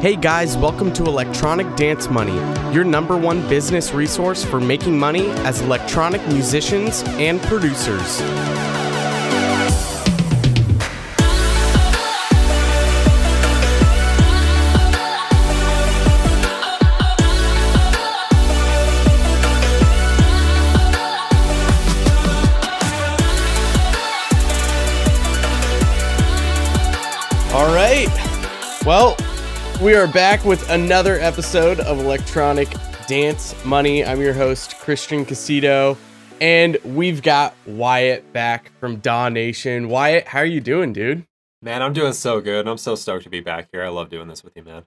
Hey guys, welcome to Electronic Dance Money, your number one business resource for making money as electronic musicians and producers. All right, well, we are back with another episode of Electronic Dance Money. I'm your host, Christian Casito, and we've got Wyatt back from Daw Nation. Wyatt, how are you doing, dude? Man, I'm doing so good. I'm so stoked to be back here. I love doing this with you, man.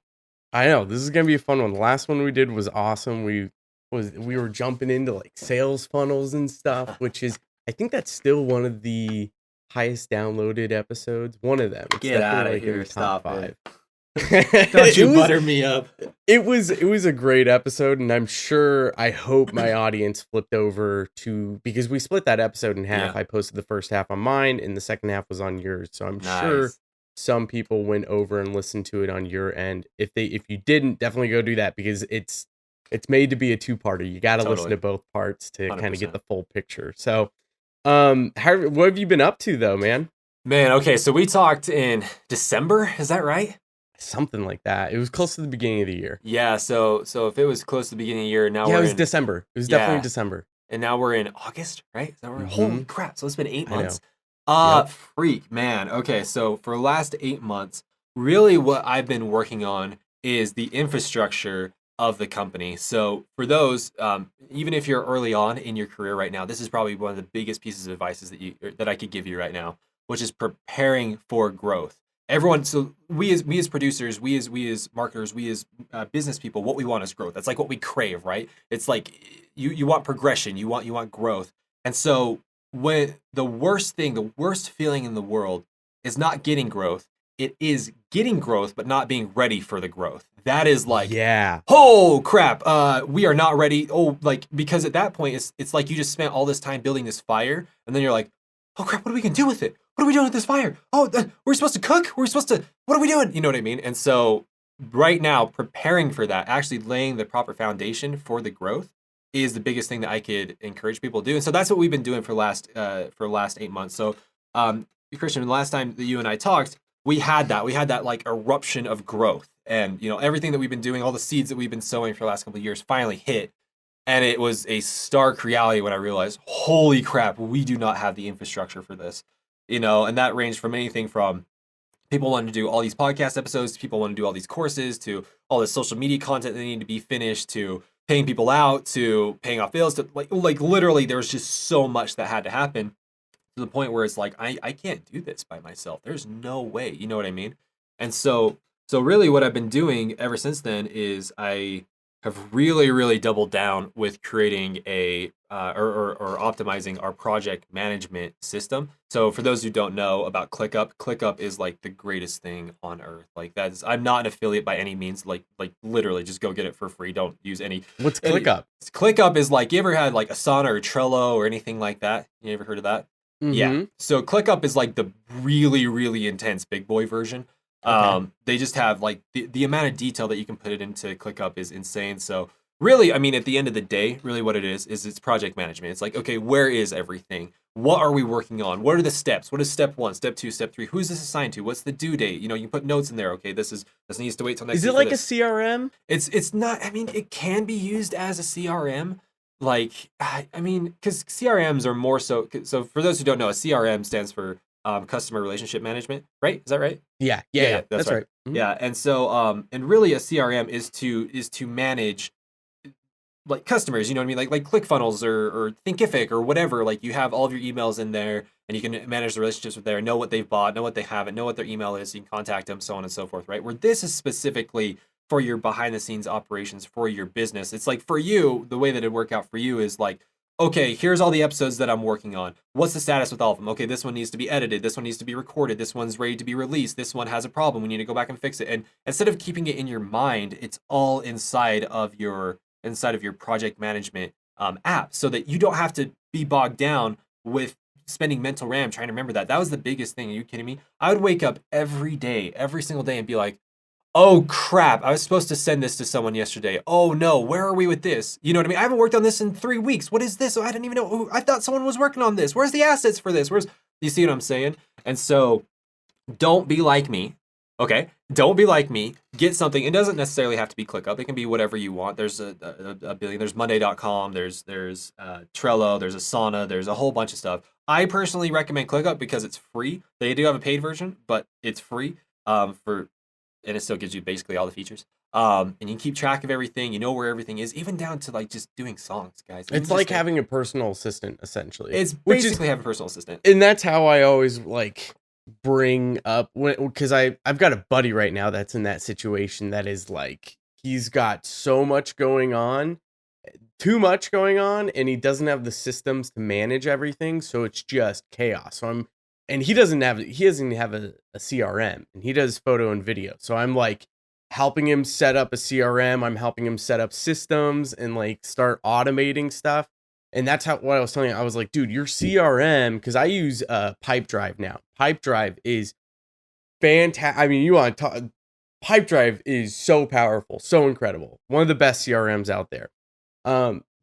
I know, this is going to be a fun one. The last one we did was awesome. We were jumping into like sales funnels and stuff, which is, I think that's still one of the highest downloaded episodes. One of them. It's Get out of like here. Stop 5. it. Don't you butter me up. It was a great episode, and I hope my audience flipped over to, because we split that episode in half. Yeah. I posted the first half on mine, and the second half was on yours. So I'm Nice. sure some people went over and listened to it on your end. If you didn't, definitely go do that, because it's made to be a two-parter. You got to listen to both parts to kind of get 100%. the full picture. So, what have you been up to though, man? Man, okay, so we talked in December, is that right? Something like that. It was close to the beginning of the year. Yeah, so if it was close to the beginning of the year, now Yeah, we're it was in December. It was definitely December. and now we're in August, right? Is that where holy crap, so it's been 8 I know. months. Yep. Freak, man. Okay, so for the last 8 months, really what I've been working on is the infrastructure of the company. So for those, even if you're early on in your career right now, this is probably one of the biggest pieces of advice that I could give you right now, which is preparing for growth. Everyone, so we as producers, we as marketers, we as business people, what we want is growth. That's like what we crave, right? It's like you want progression, you want growth. And so when the worst feeling in the world is not getting growth, it is getting growth but not being ready for the growth. That is like, Yeah. oh crap, we are not ready. Oh, like, because at that point it's like you just spent all this time building this fire, and then you're like, oh crap, what are we gonna do with it? What are we doing with this fire? Oh, we're supposed to cook? What are we doing? You know what I mean? And so right now, preparing for that, actually laying the proper foundation for the growth is the biggest thing that I could encourage people to do. And so that's what we've been doing for the last 8 months. So, Christian, the last time that you and I talked, we had that like eruption of growth. And, everything that we've been doing, all the seeds that we've been sowing for the last couple of years finally hit. And it was a stark reality when I realized, holy crap, we do not have the infrastructure for this. And that ranged from anything from people wanting to do all these podcast episodes, to people want to do all these courses, to all this social media content that need to be finished, to paying people out, to paying off bills, to like literally there was just so much that had to happen to the point where it's like, I can't do this by myself. There's no way, you know what I mean? And so really what I've been doing ever since then is I have really, really doubled down with creating a or optimizing our project management system. So for those who don't know about ClickUp is like the greatest thing on earth. Like I'm not an affiliate by any means. Like literally, just go get it for free. Don't use any. What's ClickUp? ClickUp is like, you ever had like Asana or Trello or anything like that? You ever heard of that? Mm-hmm. Yeah. So ClickUp is like the really, really intense big boy version. Okay. They just have like the amount of detail that you can put it into ClickUp is insane. So really, I mean, at the end of the day, really what it is it's project management. It's like, okay, where is everything? What are we working on? What are the steps? What is step 1, step 2, step 3? Who's this assigned to? What's the due date? You can put notes in there. Okay, this needs to wait till next week. Is it like a CRM? It's not, I mean, it can be used as a CRM. Like, I mean, because CRMs are more so for those who don't know, a CRM stands for customer relationship management, right? Is that right? Yeah, that's right. Mm-hmm. Yeah, and so and really a CRM is to manage like customers, you know what I mean? Like ClickFunnels or Thinkific or whatever. Like you have all of your emails in there, and you can manage the relationships with there, know what they've bought, know what they haven't, know what their email is, so you can contact them, so on and so forth, right? Where this is specifically for your behind the scenes operations for your business. It's like for you, the way that it'd work out for you is like, okay, here's all the episodes that I'm working on. What's the status with all of them? Okay, this one needs to be edited. This one needs to be recorded. This one's ready to be released. This one has a problem. We need to go back and fix it. And instead of keeping it in your mind, it's all inside of your project management app, so that you don't have to be bogged down with spending mental RAM trying to remember that. That was the biggest thing. Are you kidding me? I would wake up every single day and be like, oh crap, I was supposed to send this to someone yesterday. Oh no, where are we with this? You know what I mean? I haven't worked on this in 3 weeks. What is this? I didn't even know. I thought someone was working on this. Where's the assets for this? You see what I'm saying? And so don't be like me. Okay, don't be like me. Get something. It doesn't necessarily have to be ClickUp. It can be whatever you want. There's a billion. There's Monday.com. There's Trello. There's Asana. There's a whole bunch of stuff. I personally recommend ClickUp because it's free. They do have a paid version, but it's free. And it still gives you basically all the features. And you can keep track of everything. You know where everything is, even down to like just doing songs, guys. Even It's like having a personal assistant, essentially. It's basically having a personal assistant. And that's how I always like bring up because I've got a buddy right now that's in that situation that is like he's got so much going on, too much going on, and he doesn't have the systems to manage everything, so it's just chaos. And he doesn't have a CRM, and he does photo and video. So I'm like helping him set up a CRM, I'm helping him set up systems and like start automating stuff. And that's what I was telling you. I was like, dude, your CRM, because I use Pipedrive now. Pipedrive is fantastic. I mean, you want to talk, Pipedrive is so powerful, so incredible. One of the best CRMs out there.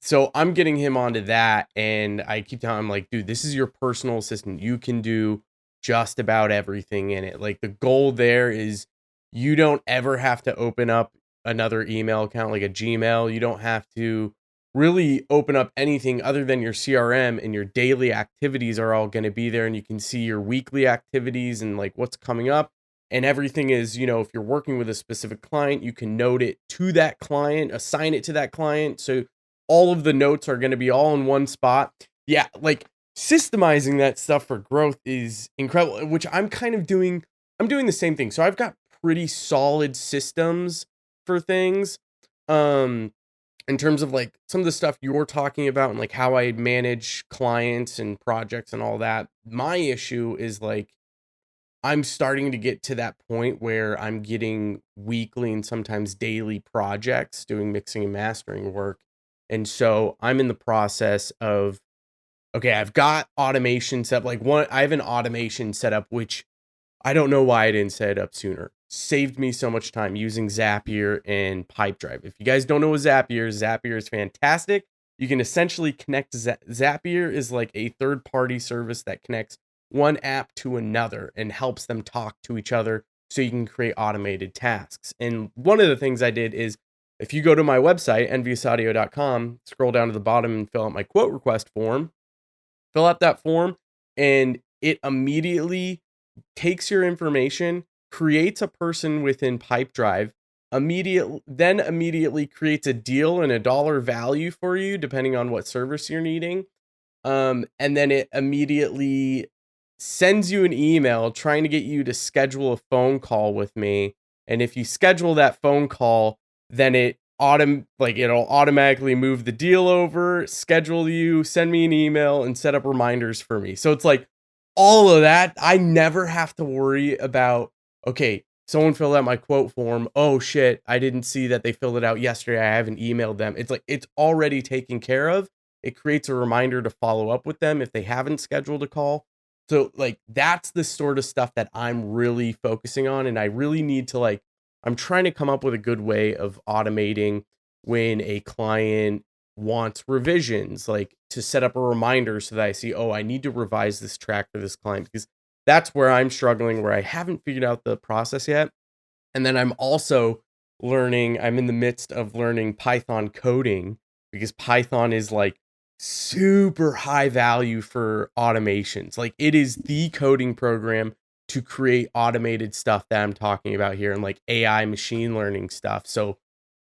So I'm getting him onto that, and I keep telling him like, dude, this is your personal assistant. You can do just about everything in it. Like the goal there is you don't ever have to open up another email account like a Gmail. You don't have to really open up anything other than your CRM, and your daily activities are all going to be there, and you can see your weekly activities and like what's coming up, and everything is, if you're working with a specific client, you can note it to that client, assign it to that client. So all of the notes are going to be all in one spot. Yeah, like systemizing that stuff for growth is incredible, which I'm kind of doing. I'm doing the same thing. So I've got pretty solid systems for things. In terms of like some of the stuff you're talking about and like how I manage clients and projects and all that, my issue is like I'm starting to get to that point where I'm getting weekly and sometimes daily projects doing mixing and mastering work. And so I'm in the process of, okay, I've got automation set up. I have an automation set up, which I don't know why I didn't set it up sooner. Saved me so much time using Zapier and Pipedrive. If you guys don't know what Zapier is fantastic. You can essentially connect Zapier is like a third-party service that connects one app to another and helps them talk to each other so you can create automated tasks. And one of the things I did is if you go to my website, enviousaudio.com, scroll down to the bottom and fill out my quote request form, fill out that form, and it immediately takes your information, creates a person within Pipedrive, immediately creates a deal and a dollar value for you, depending on what service you're needing. And then it immediately sends you an email trying to get you to schedule a phone call with me. And if you schedule that phone call, then it'll automatically move the deal over, schedule you, send me an email, and set up reminders for me. So it's like all of that. I never have to worry about, okay, someone filled out my quote form. Oh shit, I didn't see that they filled it out yesterday. I haven't emailed them. It's like it's already taken care of. It creates a reminder to follow up with them if they haven't scheduled a call. So like that's the sort of stuff that I'm really focusing on, and I really need to I'm trying to come up with a good way of automating when a client wants revisions, like to set up a reminder so that I see, oh, I need to revise this track for this client, because that's where I'm struggling, where I haven't figured out the process yet. And then I'm in the midst of learning Python coding, because Python is like super high value for automations. Like it is the coding program to create automated stuff that I'm talking about here, and like AI machine learning stuff. So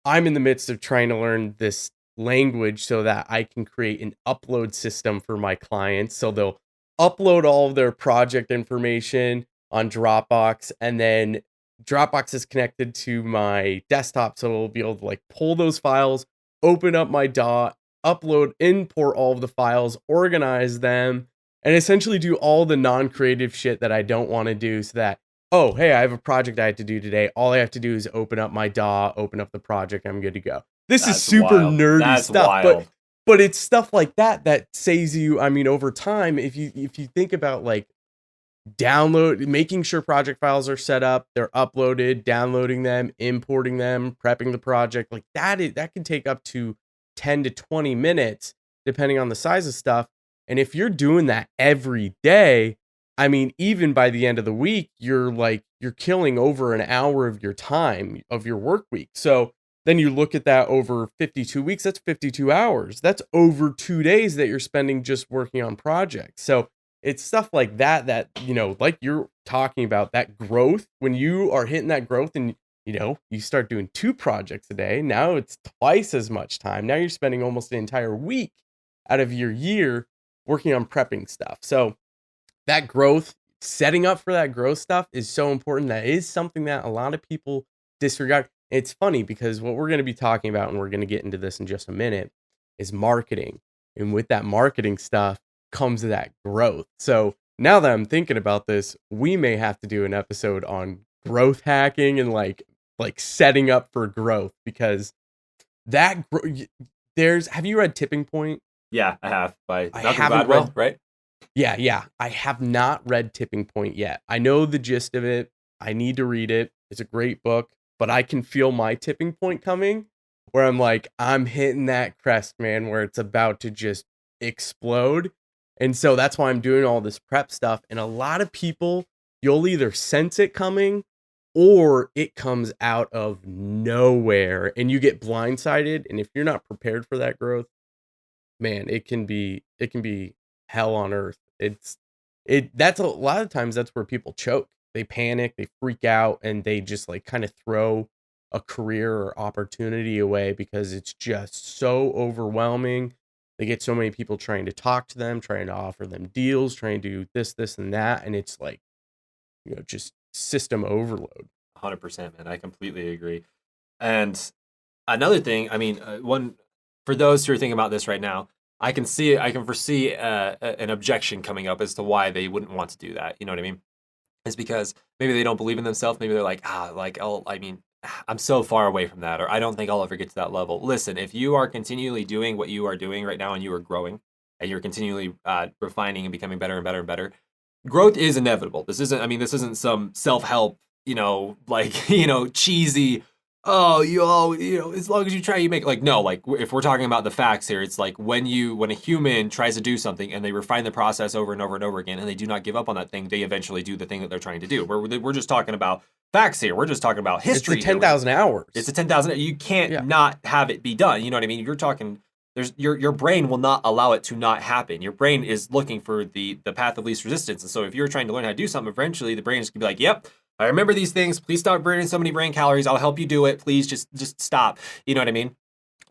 I'm in the midst of trying to learn this language so that I can create an upload system for my clients. So they'll upload all of their project information on Dropbox, and then Dropbox is connected to my desktop, so it'll be able to like pull those files, open up my Daw, upload, import all of the files, organize them, and essentially do all the non-creative shit that I don't want to do, so that, oh, hey, I have a project I have to do today. All I have to do is open up my Daw, open up the project, I'm good to go. This is super nerdy stuff, but it's stuff like that that saves you, I mean, over time, if you think about like making sure project files are set up, they're uploaded, downloading them, importing them, prepping the project. Like that can take up to 10 to 20 minutes, depending on the size of stuff. And if you're doing that every day, I mean, even by the end of the week, you're killing over an hour of your time of your work week. So then you look at that over 52 weeks, that's 52 hours. That's over 2 days that you're spending just working on projects. So it's stuff like that, like you're talking about, that growth. When you are hitting that growth and, you start doing 2 projects a day, now it's twice as much time. Now you're spending almost an entire week out of your year working on prepping stuff. So that growth, setting up for that growth stuff is so important. That is something that a lot of people disregard. It's funny because what we're going to be talking about, and we're going to get into this in just a minute, is marketing. And with that marketing stuff comes that growth. So now that I'm thinking about this, we may have to do an episode on growth hacking and like setting up for growth, because have you read Tipping Point? Yeah, I have, by I Malcolm haven't Gladwell, read. right? Yeah. I have not read Tipping Point yet. I know the gist of it. I need to read it. It's a great book, but I can feel my tipping point coming, where I'm hitting that crest, man, where it's about to just explode. And so that's why I'm doing all this prep stuff. And a lot of people, you'll either sense it coming or it comes out of nowhere and you get blindsided. And if you're not prepared for that growth, man, it can be hell on earth. That's a lot of times that's where people choke. They panic, they freak out, and they just kind of throw a career or opportunity away because it's just so overwhelming. They get so many people trying to talk to them, trying to offer them deals, trying to do this, and that. And it's just system overload. 100%, man. I completely agree. And another thing, I mean, for those who are thinking about this right now, I can foresee an objection coming up as to why they wouldn't want to do that. You know what I mean? It's because maybe they don't believe in themselves. Maybe they're like, I'm so far away from that, or I don't think I'll ever get to that level. Listen, if you are continually doing what you are doing right now and you are growing and you're continually refining and becoming better and better and better, growth is inevitable. This isn't some self-help, cheesy, as long as you try, you make, no, if we're talking about the facts here, it's like when a human tries to do something and they refine the process over and over and over again, and they do not give up on that thing, they eventually do the thing that they're trying to do. We're just talking about facts here. We're just talking about history. It's 10,000 hours. It's a 10,000. You can't not have it be done. You know what I mean? You're talking. Your brain will not allow it to not happen. Your brain is looking for the path of least resistance. And so if you're trying to learn how to do something, eventually the brain is gonna be like, yep, I remember these things. Please stop burning so many brain calories. I'll help you do it. Please just stop. You know what I mean?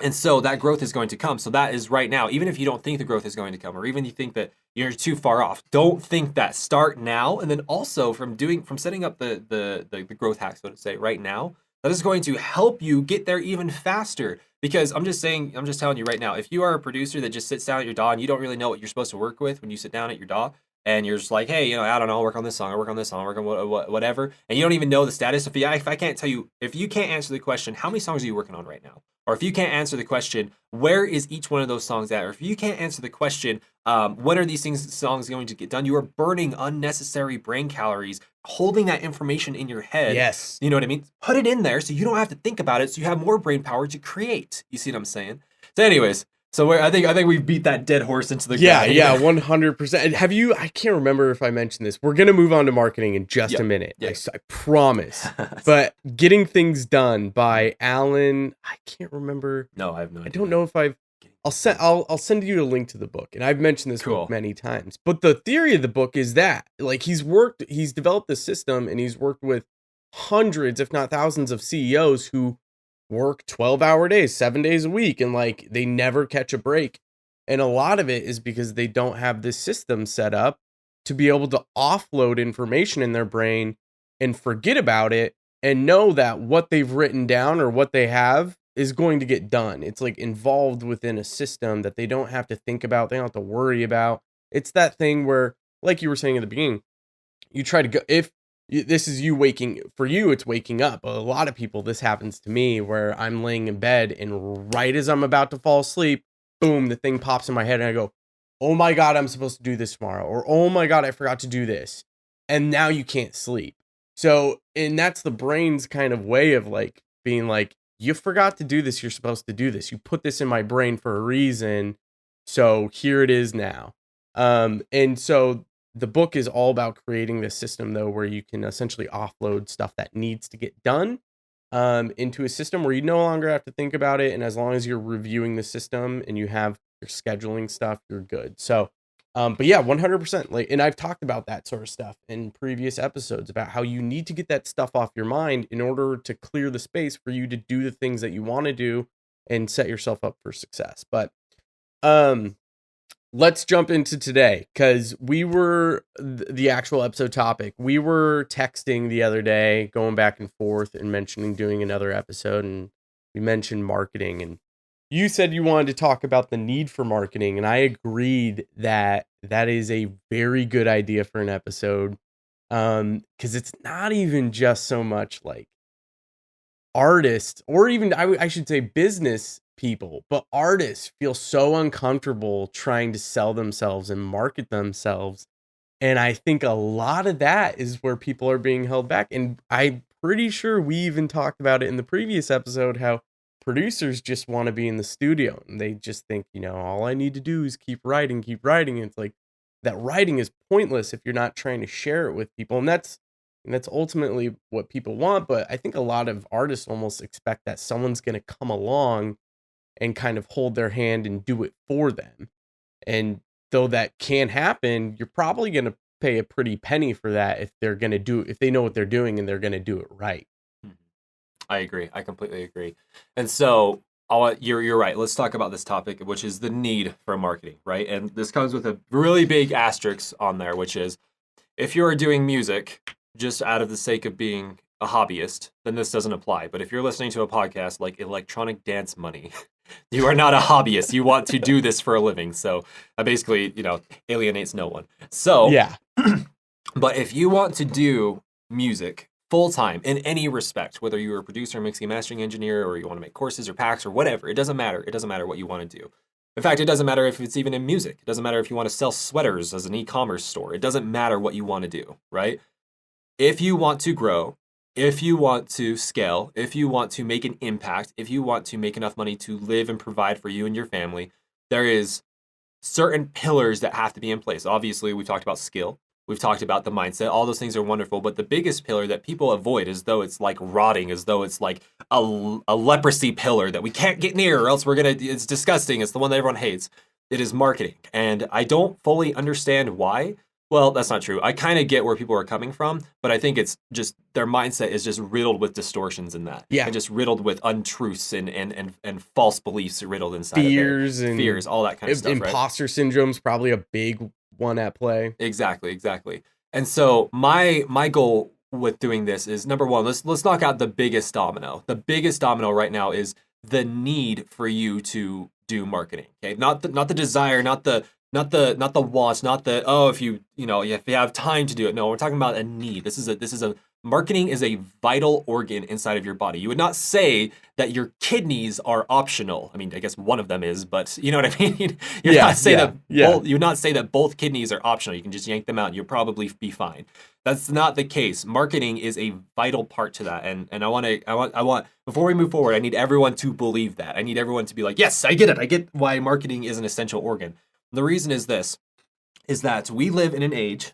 And so that growth is going to come. So that is right now. Even if you don't think the growth is going to come, or even you think that you're too far off, don't think that. Start now. And then also from setting up the growth hack, so to say, right now, that is going to help you get there even faster. Because I'm just telling you right now, if you are a producer that just sits down at your DAW and you don't really know what you're supposed to work with when you sit down at your DAW, and you're just like, hey, I don't know, I'll work on this song, I'll work on this song, I'll work on whatever, and you don't even know the status. If I can't tell you, if you can't answer the question, how many songs are you working on right now? Or if you can't answer the question, where is each one of those songs at? Or if you can't answer the question, when are these songs going to get done? You are burning unnecessary brain calories, holding that information in your head. Yes. You know what I mean? Put it in there so you don't have to think about it, so you have more brain power to create. You see what I'm saying? So anyways, so I think we've beat that dead horse into the ground. Yeah, 100%. I can't remember if I mentioned this. We're going to move on to marketing in just a minute. Yes. I promise. But Getting Things Done by Alan, I can't remember. No, I have no idea. I don't know if I'll send you a link to the book. And I've mentioned this book many times. But the theory of the book is that he's developed this system, and he's worked with hundreds, if not thousands, of CEOs who work 12-hour days, 7 days a week, and they never catch a break. And a lot of it is because they don't have this system set up to be able to offload information in their brain and forget about it, and know that what they've written down or what they have is going to get done. It's involved within a system that they don't have to think about, they don't have to worry about. It's that thing where, like you were saying at the beginning, you try to go, if this is you it's waking up. A lot of people, this happens to me, where I'm laying in bed and right as I'm about to fall asleep, boom, the thing pops in my head and I go, oh my God, I'm supposed to do this tomorrow. Or, oh my God, I forgot to do this. and now you can't sleep. So, and that's the brain's kind of way of like being like, you forgot to do this. You're supposed to do this. You put this in my brain for a reason. So here it is now. And so the book is all about creating this system though, where you can essentially offload stuff that needs to get done into a system where you no longer have to think about it. And as long as you're reviewing the system and you have your scheduling stuff, you're good. So, but yeah, 100%. Like, and I've talked about that sort of stuff in previous episodes about how you need to get that stuff off your mind in order to clear the space for you to do the things that you want to do and set yourself up for success. But, let's jump into today because we were the actual episode topic. We were texting the other day, going back and forth and mentioning doing another episode. And we mentioned marketing, and you said you wanted to talk about the need for marketing. And I agreed that that is a very good idea for an episode. Cause it's not even just so much like artists or even I should say business people, but artists feel so uncomfortable trying to sell themselves and market themselves. And I think a lot of that is where people are being held back. And I'm pretty sure we even talked about it in the previous episode, how producers just want to be in the studio and they just think, all I need to do is keep writing. And it's like that writing is pointless if you're not trying to share it with people. And that's ultimately what people want. But I think a lot of artists almost expect that someone's going to come along and kind of hold their hand and do it for them. And though that can happen, you're probably going to pay a pretty penny for that if they know what they're doing and they're going to do it right. I agree. I completely agree. And so you're right. Let's talk about this topic, which is the need for marketing, right? And this comes with a really big asterisk on there, which is if you're doing music just out of the sake of being a hobbyist, then this doesn't apply. But if you're listening to a podcast like Electronic Dance Money, you are not a hobbyist. You want to do this for a living. So that basically, alienates no one. So, yeah. But if you want to do music full time in any respect, whether you're a producer, mixing, mastering engineer, or you want to make courses or packs or whatever, it doesn't matter. It doesn't matter what you want to do. In fact, it doesn't matter if it's even in music. It doesn't matter if you want to sell sweaters as an e-commerce store. It doesn't matter what you want to do, right? If you want to grow, if you want to scale, if you want to make an impact, if you want to make enough money to live and provide for you and your family, there is certain pillars that have to be in place. Obviously, we've talked about skill. We've talked about the mindset. All those things are wonderful. But the biggest pillar that people avoid as though it's like rotting, as though it's like a leprosy pillar that we can't get near or else it's disgusting. It's the one that everyone hates. It is marketing. And I don't fully understand why. Well, that's not true. I kind of get where people are coming from, but I think it's just their mindset is just riddled with distortions in that. Yeah. And just riddled with untruths and false beliefs riddled inside fears of it. Fears, all that kind of stuff, imposter syndrome's probably a big one at play. Exactly. And so my goal with doing this is, number one, let's knock out the biggest domino. The biggest domino right now is the need for you to do marketing. Okay, not the desire, not the wants, not the if you have time to do it. No, we're talking about a need. Marketing is a vital organ inside of your body. You would not say that your kidneys are optional. I mean, I guess one of them is, but you know what I mean? You would not say that both kidneys are optional. You can just yank them out and you'll probably be fine. That's not the case. Marketing is a vital part to that. And I want before we move forward, I need everyone to believe that. I need everyone to be like, yes, I get it. I get why marketing is an essential organ. The reason is that we live in an age,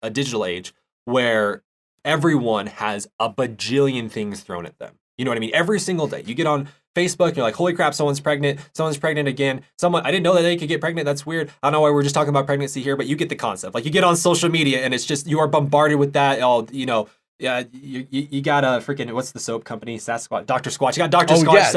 a digital age, where everyone has a bajillion things thrown at them. You know what I mean? Every single day. You get on Facebook, you're like, holy crap, someone's pregnant again. I didn't know that they could get pregnant. That's weird. I don't know why we're just talking about pregnancy here, but you get the concept. Like, you get on social media and it's just, you are bombarded with that. Yeah, you got a freaking, what's the soap company? Sasquatch, Dr. Squatch. You got Dr. Squatch.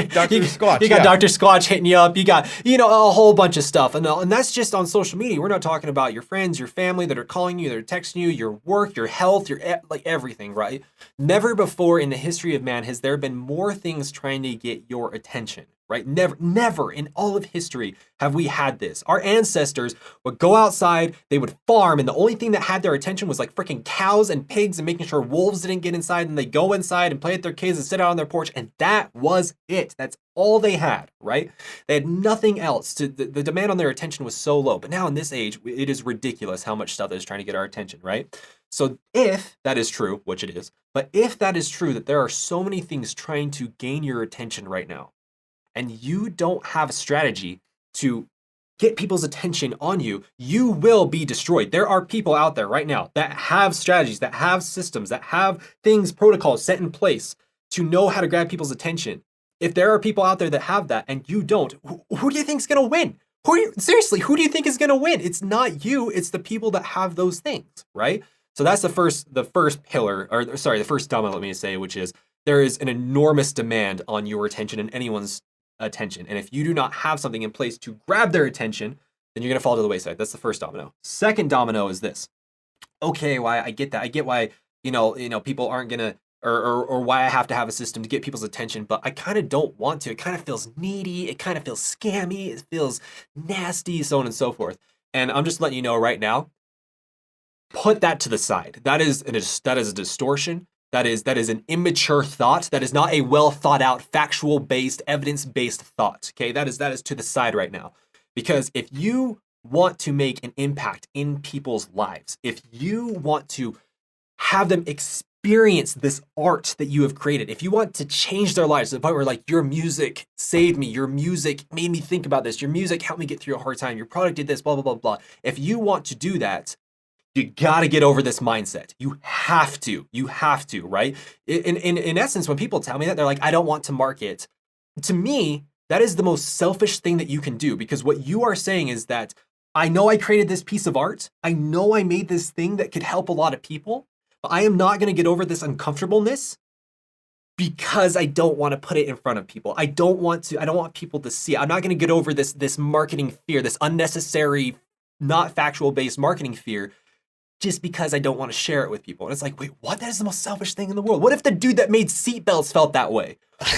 Dr. Squatch. You got Dr. Squatch hitting you up. You got, a whole bunch of stuff. And that's just on social media. We're not talking about your friends, your family that are calling you, that are texting you, your work, your health, your everything, right? Never before in the history of man has there been more things trying to get your attention, right? Never in all of history have we had this. Our ancestors would go outside, they would farm, and the only thing that had their attention was like freaking cows and pigs and making sure wolves didn't get inside, and they go inside and play with their kids and sit out on their porch, and that was it. That's all they had, right? They had nothing else. The demand on their attention was so low. But now in this age, it is ridiculous how much stuff is trying to get our attention, right? So if that is true, which it is, but if that is true, that there are so many things trying to gain your attention right now, and you don't have a strategy to get people's attention on you, you will be destroyed. There are people out there right now that have strategies, that have systems, that have things, protocols set in place to know how to grab people's attention. If there are people out there that have that and you don't, who do you think is going to win? Seriously, who do you think is going to win? It's not you, it's the people that have those things, right? So that's the first pillar, or sorry, the first domino, let me say, which is there is an enormous demand on your attention and anyone's attention. And if you do not have something in place to grab their attention, then you're going to fall to the wayside. That's the first domino. Second domino is this. Okay, why I get that. I get why, people aren't going to, or why I have to have a system to get people's attention, but I kind of don't want to. It kind of feels needy. It kind of feels scammy. It feels nasty, so on and so forth. And I'm just letting you know right now, put that to the side. That is a distortion. That is an immature thought. That is not a well thought out, factual based, evidence based thought. Okay, that is to the side right now. Because if you want to make an impact in people's lives, if you want to have them experience this art that you have created, if you want to change their lives to the point where like your music saved me, your music made me think about this, your music helped me get through a hard time, your product did this, blah, blah, blah, blah. If you want to do that, you gotta get over this mindset. You have to, right? In essence, when people tell me that, they're like, I don't want to market. To me, that is the most selfish thing that you can do, because what you are saying is that I know I created this piece of art. I know I made this thing that could help a lot of people, but I am not gonna get over this uncomfortableness because I don't want to put it in front of people. I don't want people to see it. I'm not gonna get over this marketing fear, this unnecessary, not factual based marketing fear, just because I don't want to share it with people. And it's like, wait, what? That is the most selfish thing in the world. What if the dude that made seatbelts felt that way?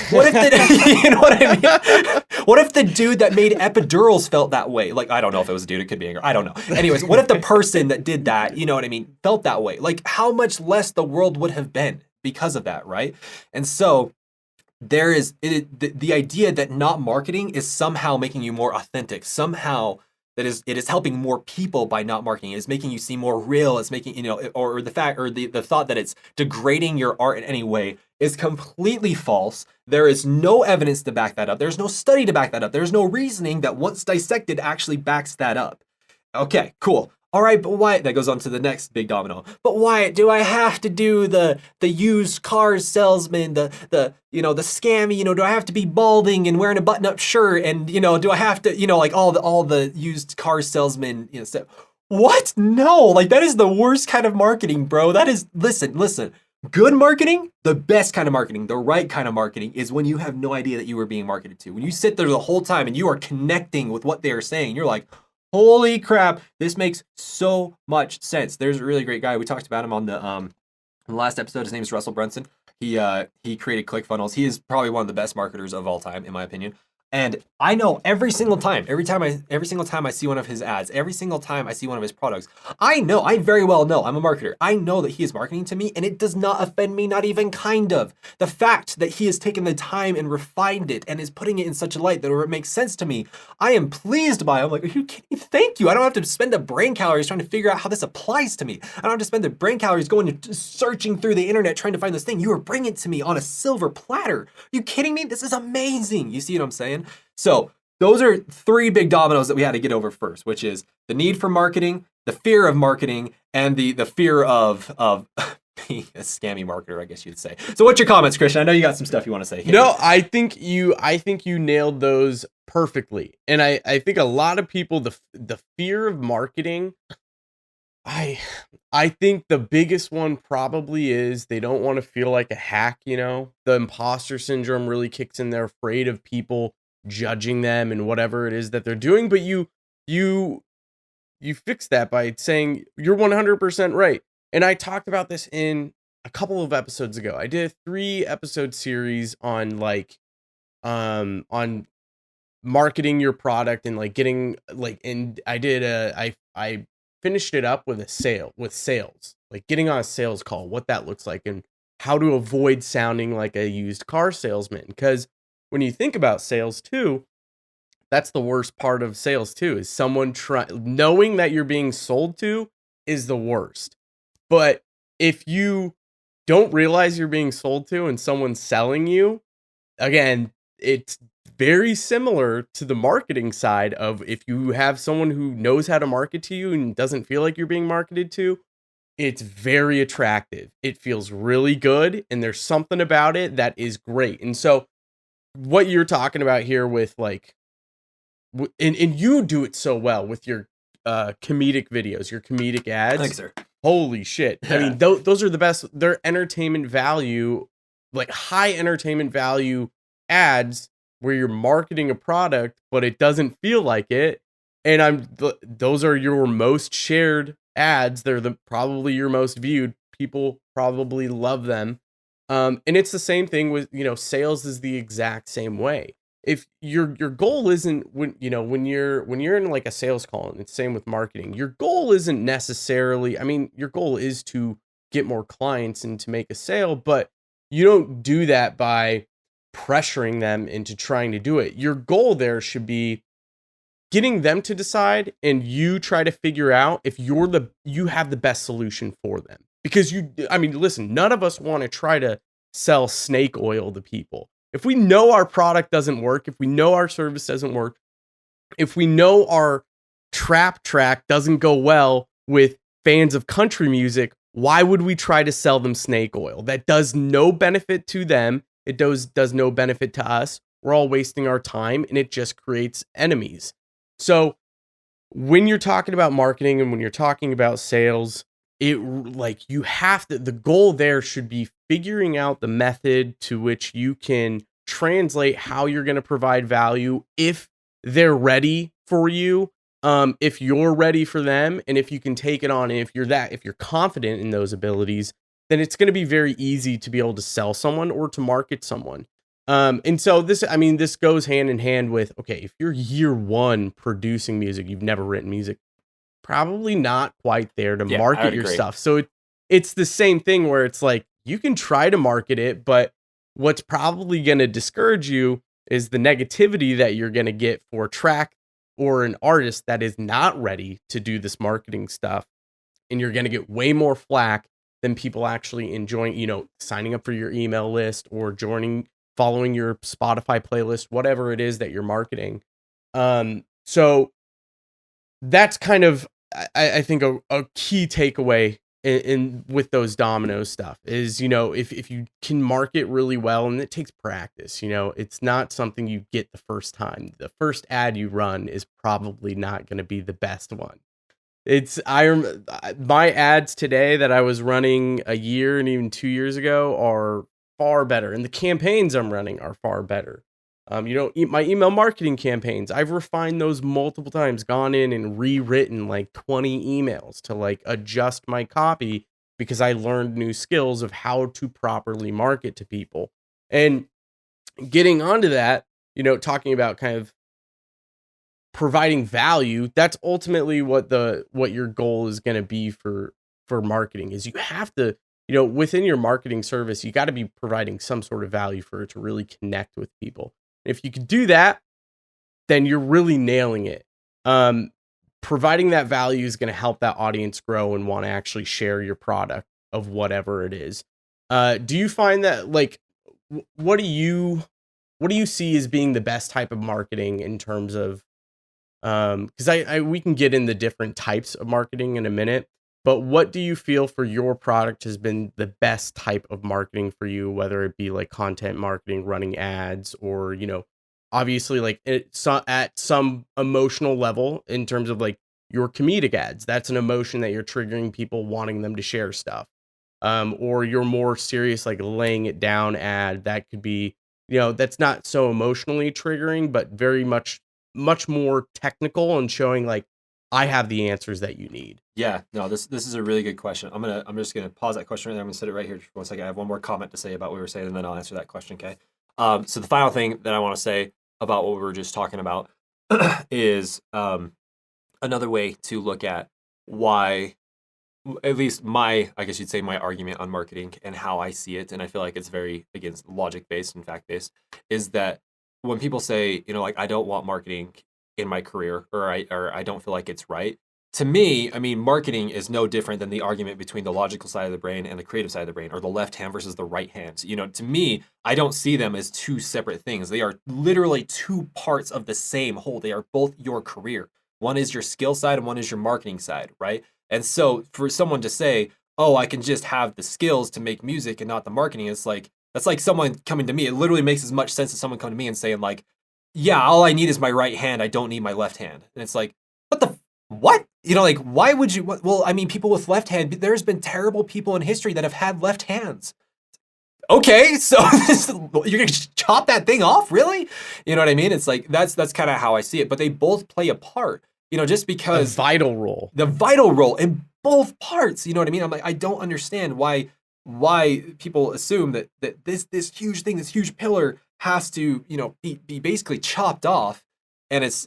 What if you know what I mean? What if the dude that made epidurals felt that way? Like, I don't know if it was a dude, it could be anger. I don't know. Anyways, what if the person that did that, you know what I mean, felt that way? Like, how much less the world would have been because of that, right? And so there is the idea that not marketing is somehow making you more authentic, somehow it is helping more people by not marketing. It is making you seem more real. It's making, or the thought that it's degrading your art in any way is completely false. There is no evidence to back that up. There's no study to back that up. There's no reasoning that once dissected actually backs that up. Okay, cool. All right, but Wyatt, that goes on to the next big domino. But Wyatt, do I have to do the used car salesman, the scammy, do I have to be balding and wearing a button-up shirt, and do I have to, like all the used car salesman, stuff? What? No, like that is the worst kind of marketing, bro. That is, listen. Good marketing, the best kind of marketing, the right kind of marketing is when you have no idea that you were being marketed to. When you sit there the whole time and you are connecting with what they are saying, you're like, holy crap, this makes so much sense. There's a really great guy. We talked about him on the last episode. His name is Russell Brunson. He created ClickFunnels. He is probably one of the best marketers of all time, in my opinion. And I know every single time I see one of his ads, every single time I see one of his products, I very well know, I'm a marketer. I know that he is marketing to me, and it does not offend me, not even kind of. The fact that he has taken the time and refined it and is putting it in such a light that it makes sense to me, I am pleased by it. I'm like, are you kidding? Thank you. I don't have to spend the brain calories trying to figure out how this applies to me. I don't have to spend the brain calories going and searching through the internet trying to find this thing. You are bringing it to me on a silver platter. Are you kidding me? This is amazing. You see what I'm saying? So those are three big dominoes that we had to get over first, which is the need for marketing, the fear of marketing, and the fear of being a scammy marketer, I guess you'd say. So what's your comments, Christian? I know you got some stuff you want to say. No, I think you nailed those perfectly. And I think a lot of people, the fear of marketing, I think the biggest one probably is they don't want to feel like a hack, the imposter syndrome really kicks in. They're afraid of people judging them and whatever it is that they're doing. But you fix that by saying you're 100% right. And I talked about this in a couple of episodes ago. I did a 3-episode series on on marketing your product and like getting like, and I finished it up with sales, like getting on a sales call, what that looks like and how to avoid sounding like a used car salesman. Because when you think about sales too, that's the worst part of sales too, is someone knowing that you're being sold to is the worst. But if you don't realize you're being sold to and someone's selling you, again, it's very similar to the marketing side of if you have someone who knows how to market to you and doesn't feel like you're being marketed to, it's very attractive. It feels really good. And there's something about it that is great. And so what you're talking about here with like, and you do it so well with your comedic videos, your comedic ads. Thanks, sir. Holy shit. I mean, those are the best. They're entertainment value, like high entertainment value ads where you're marketing a product, but it doesn't feel like it. And those are your most shared ads. They're probably your most viewed. People probably love them. And it's the same thing with, sales is the exact same way. If your goal isn't when you're in like a sales call, and it's same with marketing, your goal isn't necessarily, I mean, your goal is to get more clients and to make a sale, but you don't do that by pressuring them into trying to do it. Your goal there should be getting them to decide, and you try to figure out if you have the best solution for them. Because listen, none of us want to try to sell snake oil to people. If we know our product doesn't work, if we know our service doesn't work, if we know our trap track doesn't go well with fans of country music, why would we try to sell them snake oil? That does no benefit to them. It does no benefit to us. We're all wasting our time, and it just creates enemies. So when you're talking about marketing and when you're talking about sales, the goal there should be figuring out the method to which you can translate how you're going to provide value if they're ready for you, if you're ready for them, and if you can take it on. And if you're confident in those abilities, then it's going to be very easy to be able to sell someone or to market someone. And so this goes hand in hand with, okay, if you're year one producing music, you've never written music, probably not quite there to market your stuff. So it's the same thing where it's like, you can try to market it, but what's probably going to discourage you is the negativity that you're going to get for a track or an artist that is not ready to do this marketing stuff. And you're going to get way more flack than people actually enjoying, signing up for your email list or following your Spotify playlist, whatever it is that you're marketing. So that's kind of, I think, a key takeaway in with those domino stuff is, if you can market really well, and it takes practice, it's not something you get the first time. The first ad you run is probably not going to be the best one. My ads today that I was running a year and even 2 years ago are far better. And the campaigns I'm running are far better. My email marketing campaigns, I've refined those multiple times, gone in and rewritten like 20 emails to like adjust my copy because I learned new skills of how to properly market to people. And getting onto that, talking about kind of providing value, that's ultimately what your goal is going to be for marketing. Is you have to, within your marketing service, you got to be providing some sort of value for it to really connect with people. If you can do that, then you're really nailing it. Providing that value is going to help that audience grow and want to actually share your product of whatever it is. Do you find that, like, what do you see as being the best type of marketing in terms of, because we can get in the different types of marketing in a minute, but what do you feel for your product has been the best type of marketing for you, whether it be like content marketing, running ads, or, obviously like at some emotional level in terms of like your comedic ads, that's an emotion that you're triggering people wanting them to share stuff. Or your more serious, like laying it down ad that could be, that's not so emotionally triggering, but very much more technical and showing like, I have the answers that you need. Yeah, no, this is a really good question. I'm just gonna pause that question right there. I'm gonna set it right here for 1 second. I have one more comment to say about what we were saying, and then I'll answer that question. Okay. So the final thing that I want to say about what we were just talking about is another way to look at why, at least I guess you'd say my argument on marketing and how I see it, and I feel like it's very, again, logic-based and fact-based, is that when people say, like, I don't want marketing in my career, or I don't feel like it's right, to me, I mean, marketing is no different than the argument between the logical side of the brain and the creative side of the brain, or the left hand versus the right hand. To me, I don't see them as two separate things. They are literally two parts of the same whole. They are both your career. One is your skill side and one is your marketing side, right? And so for someone to say, oh, I can just have the skills to make music and not the marketing, it's like, that's like someone coming to me. It literally makes as much sense as someone coming to me and saying like, yeah, all I need is my right hand. I don't need my left hand. And it's like, what? Like, why would you? Well, I mean, people with left hand, there's been terrible people in history that have had left hands. Okay, so you're gonna chop that thing off, really? You know what I mean? It's like, that's kind of how I see it. But they both play a part, just because the vital role in both parts. You know what I mean? I'm like, I don't understand why people assume that this huge thing, this huge pillar has to, be basically chopped off. And it's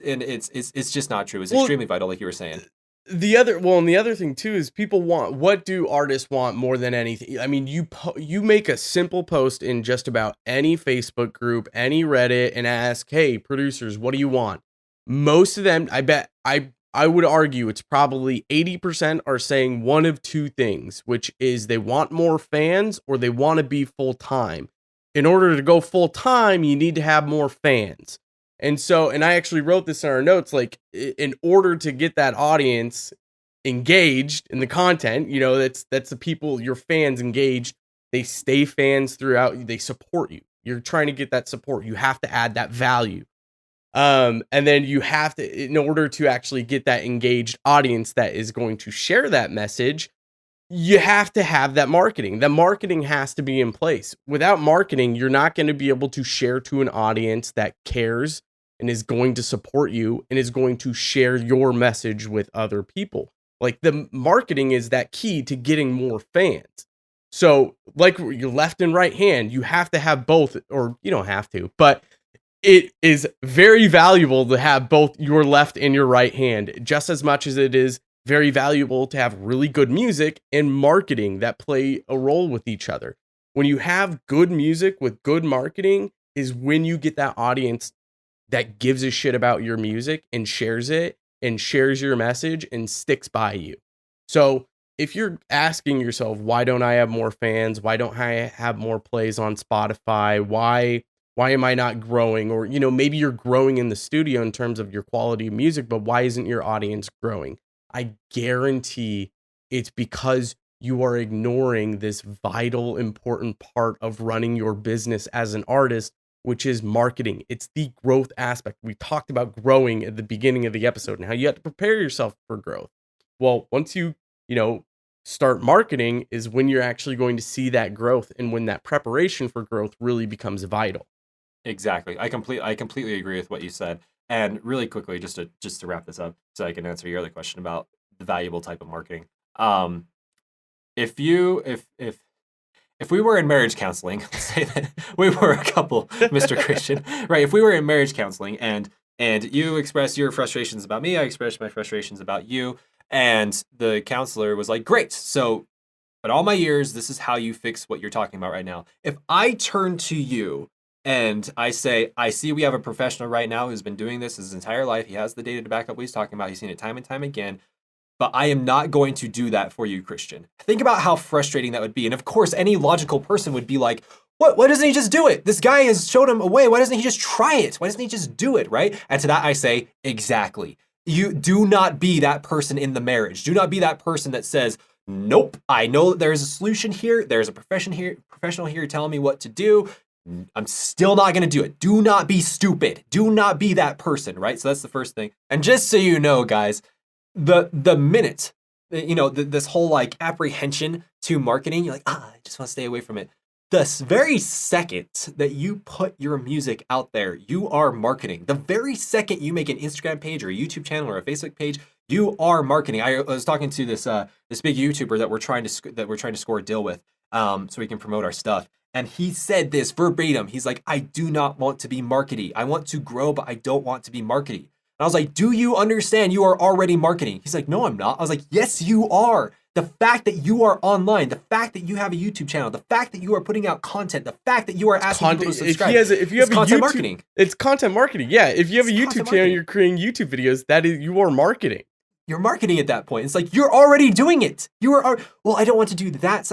just not true. It's extremely vital, like you were saying. The other thing too is people what do artists want more than anything? I mean, you make a simple post in just about any Facebook group, any Reddit, and ask, hey, producers, what do you want? Most of them, I bet, I would argue it's probably 80% are saying one of two things, which is they want more fans or they want to be full time. In order to go full time, you need to have more fans. And I actually wrote this in our notes, like, in order to get that audience engaged in the content, that's the people, your fans engaged, they stay fans throughout, they support you. You're trying to get that support. You have to add that value. And then you have to, in order to actually get that engaged audience that is going to share that message, you have to have that marketing. The marketing has to be in place. Without marketing, you're not going to be able to share to an audience that cares and is going to support you and is going to share your message with other people. Like, the marketing is that key to getting more fans. So like your left and right hand, you have to have both, or you don't have to, but it is very valuable to have both your left and your right hand, just as much as it is very valuable to have really good music and marketing that play a role with each other. When you have good music with good marketing is when you get that audience that gives a shit about your music and shares it and shares your message and sticks by you. So if you're asking yourself, why don't I have more fans? Why don't I have more plays on Spotify? Why am I not growing? Or, maybe you're growing in the studio in terms of your quality of music, but why isn't your audience growing? I guarantee it's because you are ignoring this vital, important part of running your business as an artist, which is marketing. It's the growth aspect. We talked about growing at the beginning of the episode and how you have to prepare yourself for growth. Well, once you start marketing is when you're actually going to see that growth and when that preparation for growth really becomes vital. Exactly. I completely agree with what you said. And really quickly, just to wrap this up so I can answer your other question about the valuable type of marketing. If we were in marriage counseling, let's say that we were a couple, Mr. Christian, right? If we were in marriage counseling and you expressed your frustrations about me, I expressed my frustrations about you, and the counselor was like, great, so but all my years, this is how you fix what you're talking about right now. If I turn to you and I say, I see we have a professional right now who's been doing this his entire life. He has the data to back up what he's talking about. He's seen it time and time again. But I am not going to do that for you, Christian. Think about how frustrating that would be. And of course, any logical person would be like, what? Why doesn't he just do it? This guy has showed him a way. Why doesn't he just try it? Why doesn't he just do it, right? And to that I say, exactly. You do not be that person in the marriage. Do not be that person that says, nope, I know that there's a solution here. There's a professional here telling me what to do. I'm still not going to do it. Do not be stupid. Do not be that person, right? So that's the first thing. And just so you know, guys, the minute, this whole like apprehension to marketing, you're like, I just want to stay away from it. The very second that you put your music out there, you are marketing. The very second you make an Instagram page or a YouTube channel or a Facebook page, you are marketing. I was talking to this big YouTuber that we're trying to score a deal with, so we can promote our stuff. And he said this verbatim. He's like, I do not want to be markety. I want to grow, but I don't want to be markety. And I was like, do you understand you are already marketing? He's like, no, I'm not. I was like, yes, you are. The fact that you are online, the fact that you have a YouTube channel, the fact that you are putting out content, the fact that you are asking people to subscribe. If you have content marketing. It's content marketing. Yeah. If you have a YouTube channel, you're creating YouTube videos, you are marketing. You're marketing at that point. It's like, you're already doing it. You are, well, I don't want to do that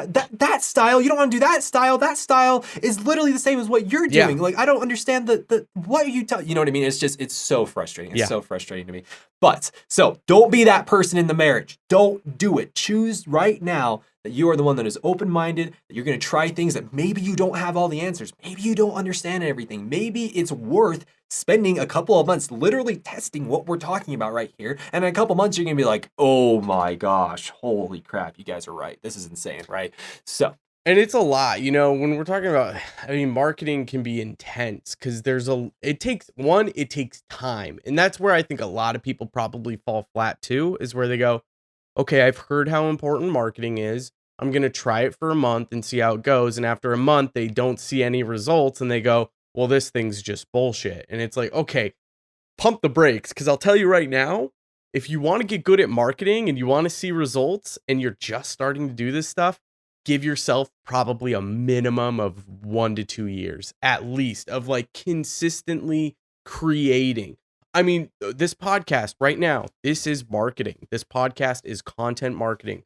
style. You don't want to do that style. That style is literally the same as what you're doing. Like, I don't understand what are you telling, you know what I mean? It's just, it's so frustrating. It's so frustrating to me. But, so don't be that person in the marriage. Don't do it. Choose right now that you are the one that is open-minded, that you're going to try things that maybe you don't have all the answers. Maybe you don't understand everything. Maybe it's worth spending a couple of months literally testing what we're talking about right here. And in a couple months, you're going to be like, oh my gosh, holy crap, you guys are right. This is insane, right? So. And it's a lot, when we're talking about, marketing can be intense because it takes time. And that's where I think a lot of people probably fall flat too, is where they go, okay, I've heard how important marketing is. I'm going to try it for a month and see how it goes. And after a month, they don't see any results and they go, well, this thing's just bullshit. And it's like, okay, pump the brakes. Because I'll tell you right now, if you want to get good at marketing and you want to see results and you're just starting to do this stuff, give yourself probably a minimum of 1 to 2 years, at least, of like consistently creating. This podcast right now, this is marketing. This podcast is content marketing.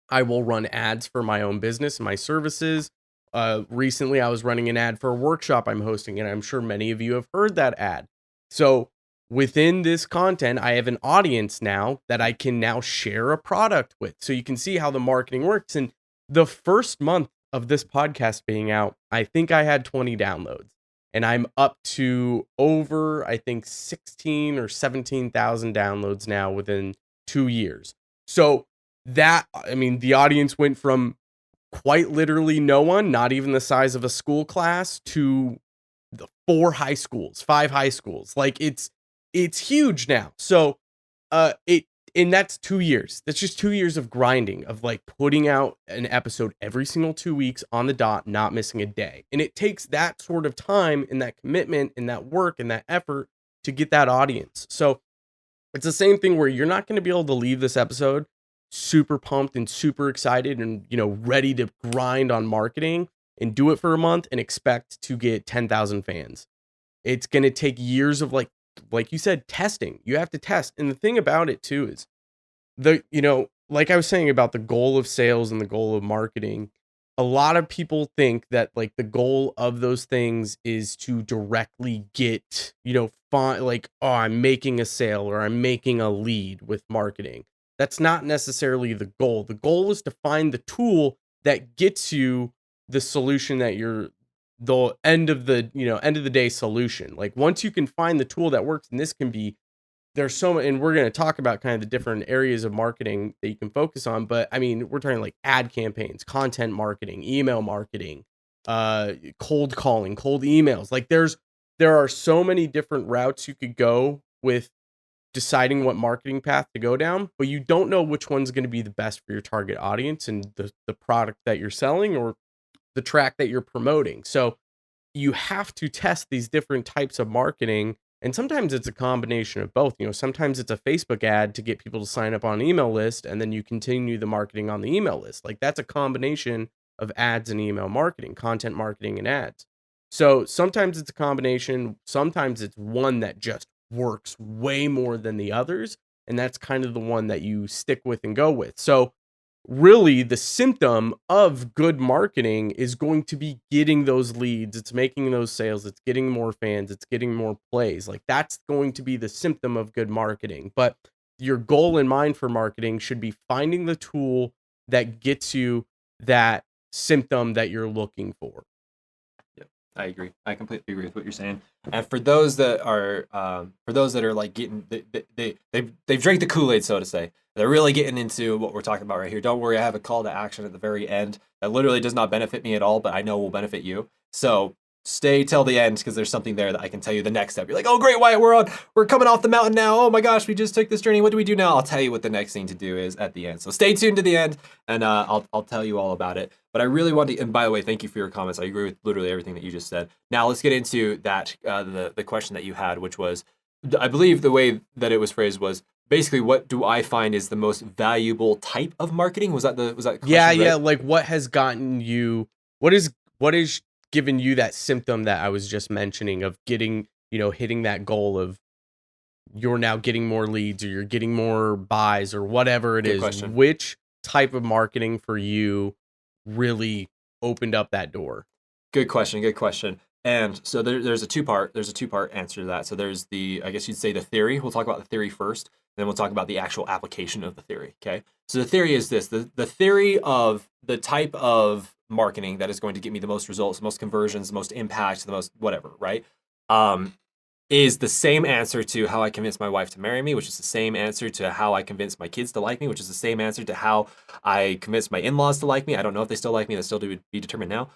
I will run ads for my own business and my services. Recently, I was running an ad for a workshop I'm hosting, and I'm sure many of you have heard that ad. So within this content, I have an audience now that I can now share a product with. So you can see how the marketing works. And the first month of this podcast being out, I think I had 20 downloads. And I'm up to over, I think, 16 or 17,000 downloads now within 2 years. So the audience went from quite literally no one, not even the size of a school class, to the 5 high schools. Like it's huge now. So and that's 2 years. That's just 2 years of grinding, of like putting out an episode every single 2 weeks on the dot, not missing a day. And it takes that sort of time and that commitment and that work and that effort to get that audience. So it's the same thing where you're not going to be able to leave this episode super pumped and super excited and, ready to grind on marketing and do it for a month and expect to get 10,000 fans. It's going to take years of like you said, testing. You have to test. And the thing about it too is like I was saying about the goal of sales and the goal of marketing, a lot of people think that like the goal of those things is to directly get, like, oh, I'm making a sale or I'm making a lead with marketing. That's not necessarily the goal. The goal is to find the tool that gets you the solution that the end of the day solution. Like once you can find the tool that works, and this can be, there's so much, and we're going to talk about kind of the different areas of marketing that you can focus on. But we're talking like ad campaigns, content marketing, email marketing, cold calling, cold emails. Like there are so many different routes you could go with deciding what marketing path to go down, but you don't know which one's going to be the best for your target audience and the product that you're selling or the track that you're promoting. So you have to test these different types of marketing. And sometimes it's a combination of both. Sometimes it's a Facebook ad to get people to sign up on an email list, and then you continue the marketing on the email list. Like that's a combination of ads and email marketing, content marketing and ads. So sometimes it's a combination. Sometimes it's one that just works way more than the others. And that's kind of the one that you stick with and go with. So really the symptom of good marketing is going to be getting those leads. It's making those sales. It's getting more fans. It's getting more plays. Like that's going to be the symptom of good marketing. But your goal in mind for marketing should be finding the tool that gets you that symptom that you're looking for. Yeah, I agree. I completely agree with what you're saying. And for those that are like getting, they've drank the Kool-Aid, so to say. They're really getting into what we're talking about right here. Don't worry, I have a call to action at the very end that literally does not benefit me at all, but I know will benefit you. So stay till the end because there's something there that I can tell you the next step. You're like, oh great, Wyatt, we're coming off the mountain now. Oh my gosh, we just took this journey. What do we do now? I'll tell you what the next thing to do is at the end. So stay tuned to the end, and I'll tell you all about it. But I really want to. And by the way, thank you for your comments. I agree with literally everything that you just said. Now let's get into that the question that you had, which was, I believe the way that it was phrased was basically, what do I find is the most valuable type of marketing? Was that question, yeah, right? yeah. Like, what has gotten you? What is given you that symptom that I was just mentioning of getting, hitting that goal of you're now getting more leads or you're getting more buys or whatever it is. Question. Which type of marketing for you really opened up that door? Good question. And so there's a two-part answer to that. So there's I guess you'd say the theory. We'll talk about the theory first, and then we'll talk about the actual application of the theory. Okay. So the theory is this: the theory of the type of marketing that is going to get me the most results, the most conversions, the most impact, the most whatever, right? Is the same answer to how I convinced my wife to marry me, which is the same answer to how I convinced my kids to like me, which is the same answer to how I convinced my in-laws to like me. I don't know if they still like me. That's still to be determined now.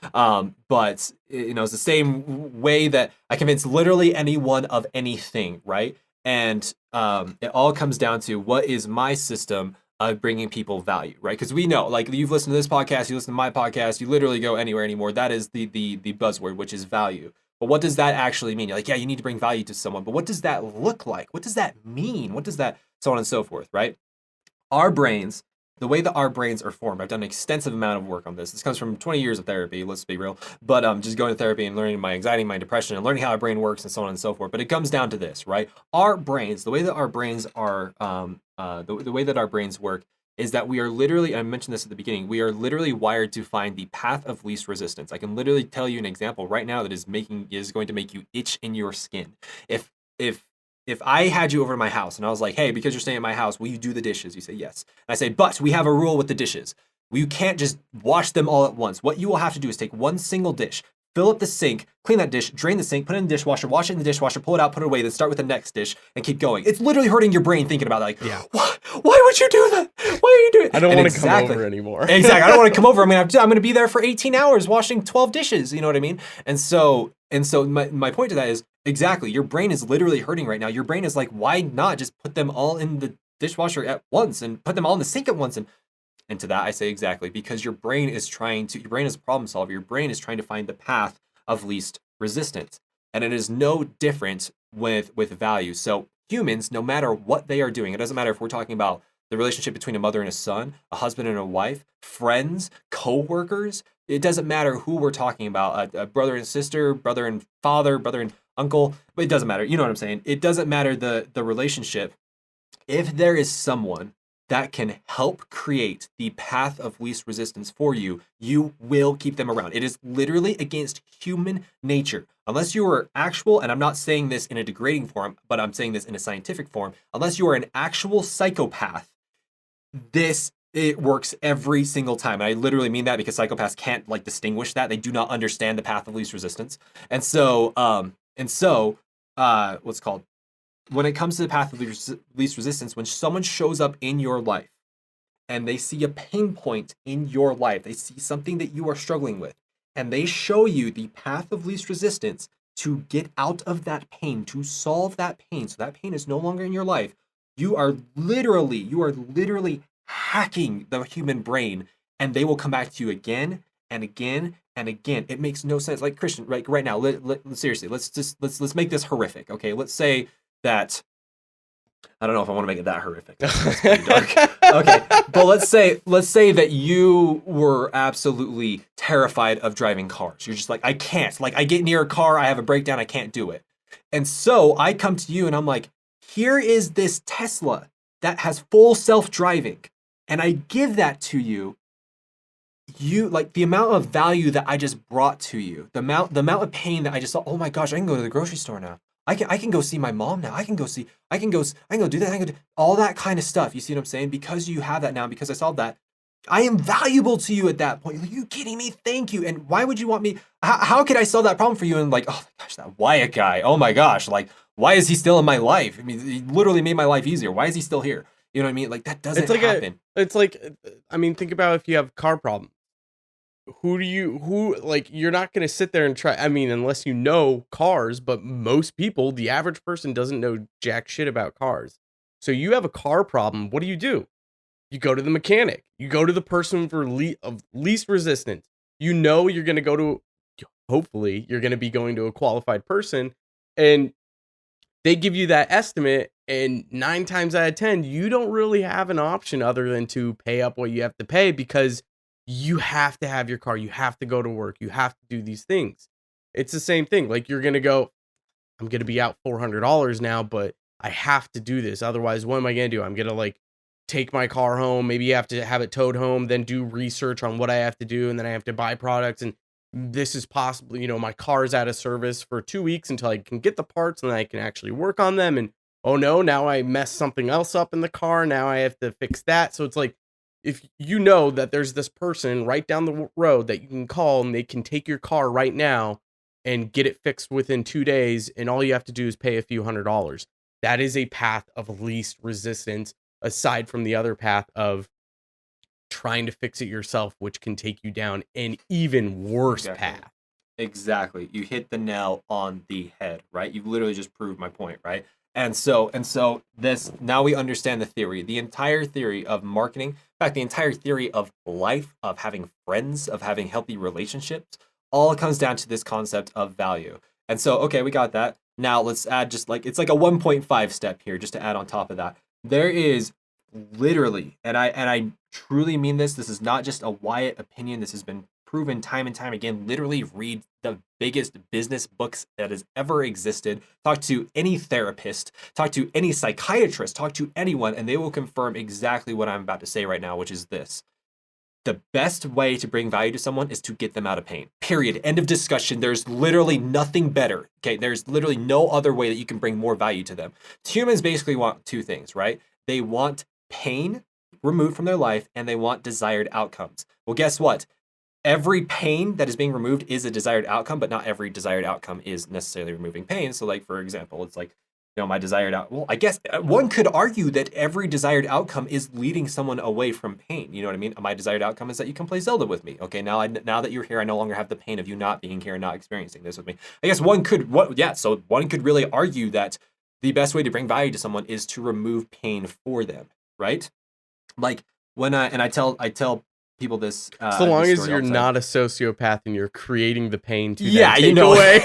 But it's the same way that I convince literally anyone of anything, right? And it all comes down to, what is my system of bringing people value, right? Because we know, like, you've listened to this podcast, you listen to my podcast, you literally go anywhere anymore. That is the buzzword, which is value. But what does that actually mean? You're like, yeah, you need to bring value to someone, but what does that look like? What does that mean? What does that, so on and so forth, right? Our brains, the way that our brains are formed, I've done an extensive amount of work on this. This comes from 20 years of therapy, let's be real, but just going to therapy and learning my anxiety, my depression, and learning how our brain works and so on and so forth. But it comes down to this, right? Our brains, the way that our brains are, the way that our brains work is that we are literally, I mentioned this at the beginning, we are literally wired to find the path of least resistance. I can literally tell you an example right now that is going to make you itch in your skin. If I had you over to my house and I was like, hey, because you're staying at my house, will you do the dishes? You say yes. And I say, but we have a rule with the dishes. You can't just wash them all at once. What you will have to do is take one single dish, fill up the sink, clean that dish, drain the sink, put it in the dishwasher, wash it in the dishwasher, pull it out, put it away, then start with the next dish and keep going. It's literally hurting your brain thinking about it. Like, yeah. Why would you do that? Why are you doing it? I don't want to come over anymore. Exactly. I don't want to come over. I'm going to be there for 18 hours washing 12 dishes. You know what I mean? And so my point to that is, exactly, your brain is literally hurting right now. Your brain is like, why not just put them all in the dishwasher at once and put them all in the sink at once? And to that I say, exactly, because your brain is a problem solver. Your brain is trying to find the path of least resistance. And it is no different with value. So humans, no matter what they are doing, it doesn't matter if we're talking about the relationship between a mother and a son, a husband and a wife, friends, co-workers, it doesn't matter who we're talking about, a brother and sister, brother and father, brother and uncle, but it doesn't matter. You know what I'm saying? It doesn't matter the relationship. If there is someone that can help create the path of least resistance for you, you will keep them around. It is literally against human nature. Unless you are actual, and I'm not saying this in a degrading form, but I'm saying this in a scientific form, unless you are an actual psychopath, it works every single time. And I literally mean that because psychopaths can't distinguish that. They do not understand the path of least resistance. And so what's called, when it comes to the path of least resistance, when someone shows up in your life and they see a pain point in your life, they see something that you are struggling with, and they show you the path of least resistance to get out of that pain, to solve that pain, so that pain is no longer in your life, you are literally hacking the human brain, and they will come back to you again and again and again. It makes no sense. Like, Christian, right now, seriously, let's make this horrific. Okay, let's say that, I don't know if I want to make it that horrific. That's pretty dark. Okay, but let's say that you were absolutely terrified of driving cars. You're just like, I can't. Like, I get near a car, I have a breakdown, I can't do it. And so I come to you and I'm like, here is this Tesla that has full self-driving, and I give that to you. You, like, the amount of value that I just brought to you, the amount of pain that I just saw. Oh my gosh, I can go to the grocery store now. I can go see my mom now. I can go do that. I can go do all that kind of stuff. You see what I'm saying? Because you have that now, because I solved that, I am valuable to you at that point. Are you kidding me? Thank you. And why would you want me? How could I solve that problem for you? And like, oh my gosh, that Wyatt guy. Oh my gosh, like, why is he still in my life? I mean, he literally made my life easier. Why is he still here? You know what I mean? Like, that doesn't happen. It's like, I mean, think about if you have car problems. who like, you're not going to sit there and try, I mean, unless you know cars, but most people, the average person doesn't know jack shit about cars. So you have a car problem, what do? You go to the mechanic. You go to the person for of least resistance. You know you're going to go to, hopefully you're going to be going to a qualified person, and they give you that estimate, and 9 times out of 10 you don't really have an option other than to pay up what you have to pay, because you have to have your car, you have to go to work, you have to do these things. It's the same thing. Like, you're going to go, I'm going to be out $400 now, but I have to do this. Otherwise, what am I going to do? I'm going to, like, take my car home. Maybe you have to have it towed home, then do research on what I have to do. And then I have to buy products. And this is possibly, my car is out of service for 2 weeks until I can get the parts and I can actually work on them. And oh no, now I messed something else up in the car. Now I have to fix that. So it's like, if you know that there's this person right down the road that you can call and they can take your car right now and get it fixed within 2 days, and all you have to do is pay a few $100s. That is a path of least resistance, aside from the other path of trying to fix it yourself, which can take you down an even worse path. Exactly. You hit the nail on the head, right? You've literally just proved my point, right? And so this, now we understand the theory, the entire theory of marketing, in fact, the entire theory of life, of having friends, of having healthy relationships, all comes down to this concept of value. And so, okay, we got that. Now let's add just like, it's like a 1.5 step here, just to add on top of that. There is literally, and I truly mean this, this is not just a Wyatt opinion, this has been proven time and time again. Literally read the biggest business books that has ever existed. Talk to any therapist, talk to any psychiatrist, talk to anyone, and they will confirm exactly what I'm about to say right now, which is this. The best way to bring value to someone is to get them out of pain. Period. End of discussion. There's literally nothing better. Okay. There's literally no other way that you can bring more value to them. Humans basically want 2 things, right? They want pain removed from their life, and they want desired outcomes. Well, guess what? Every pain that is being removed is a desired outcome, but not every desired outcome is necessarily removing pain. So, like, for example, it's like, my desired well, I guess one could argue that every desired outcome is leading someone away from pain. You know what I mean? My desired outcome is that you can play Zelda with me. Okay, now that you're here, I no longer have the pain of you not being here and not experiencing this with me. I guess one could really argue that the best way to bring value to someone is to remove pain for them, right? Like, when I tell people this. So long as you're not a sociopath and you're creating the pain to take away.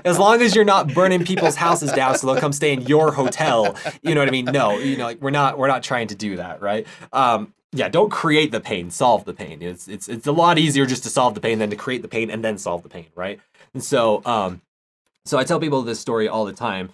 As long as you're not burning people's houses down so they'll come stay in your hotel, you know what I mean? No, like, we're not trying to do that, right? Don't create the pain, solve the pain. It's a lot easier just to solve the pain than to create the pain and then solve the pain, right? And so I tell people this story all the time.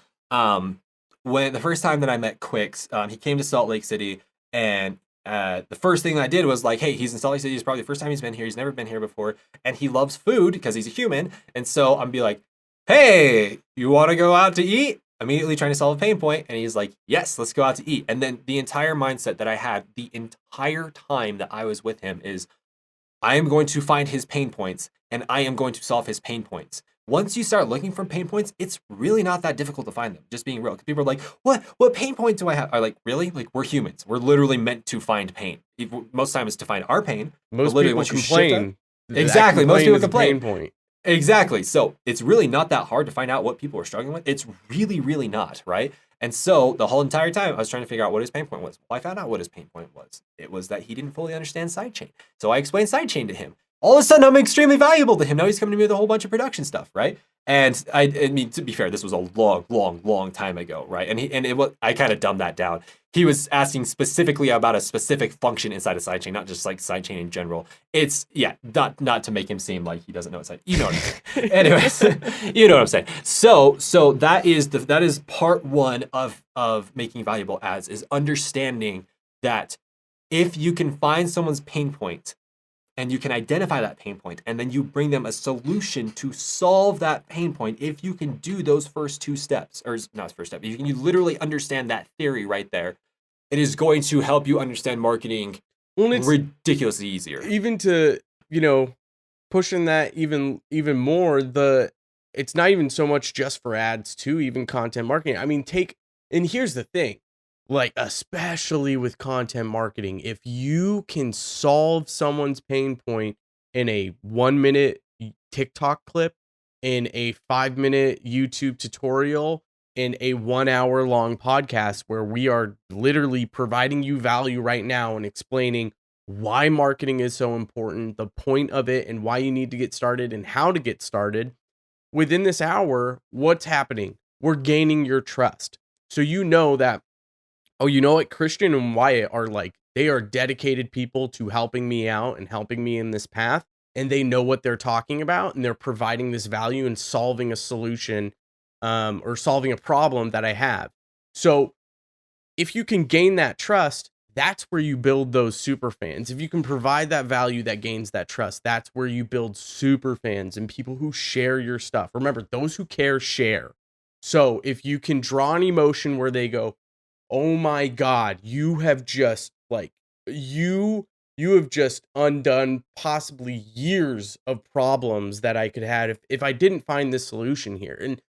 When the first time that I met Quicks, he came to Salt Lake City, and the first thing I did was like, hey, he's in Salt Lake City. It's probably the first time he's been here. He's never been here before, and he loves food because he's a human. And so I'm be like, hey, you want to go out to eat? Immediately trying to solve a pain point. And he's like, yes, let's go out to eat. And then the entire mindset that I had the entire time that I was with him is, I am going to find his pain points, and I am going to solve his pain points. Once you start looking for pain points, it's really not that difficult to find them, just being real. Because people are like, what pain point do I have? Are like, really? Like, we're humans. We're literally meant to find pain. Most times it's to find our pain. Most people complain. Exactly. Most people complain. Pain point. Exactly. So it's really not that hard to find out what people are struggling with. It's really, really not, right? And so the whole entire time I was trying to figure out what his pain point was. Well, I found out what his pain point was. It was that he didn't fully understand sidechain. So I explained sidechain to him. All of a sudden, I'm extremely valuable to him. Now he's coming to me with a whole bunch of production stuff, right? And I mean, to be fair, this was a long time ago, right? And I kind of dumbed that down. He was asking specifically about a specific function inside of sidechain, not just like sidechain in general. It's not to make him seem like he doesn't know what side. You know what I'm saying. Anyways, you know what I'm saying. So that is part one of making valuable ads, is understanding that if you can find someone's pain point, and you can identify that pain point, and then you bring them a solution to solve that pain point. If you can do those first 2 steps, or not first step, if you literally understand that theory right there, it is going to help you understand marketing ridiculously easier. Even to, pushing that even more, it's not even so much just for ads too, even content marketing. I mean, and here's the thing. Like, especially with content marketing, if you can solve someone's pain point in a 1-minute TikTok clip, in a 5-minute YouTube tutorial, in a 1 hour long podcast where we are literally providing you value right now and explaining why marketing is so important, the point of it, and why you need to get started and how to get started. Within this hour, what's happening? We're gaining your trust. So you know that, oh, you know what? Christian and Wyatt are like, they are dedicated people to helping me out and helping me in this path. And they know what they're talking about, and they're providing this value and solving a solution, or solving a problem that I have. So if you can gain that trust, that's where you build those super fans. If you can provide that value that gains that trust, that's where you build super fans and people who share your stuff. Remember, those who care share. So if you can draw an emotion where they go, oh my God, you have just like, you have just undone possibly years of problems that I could have if I didn't find this solution here. And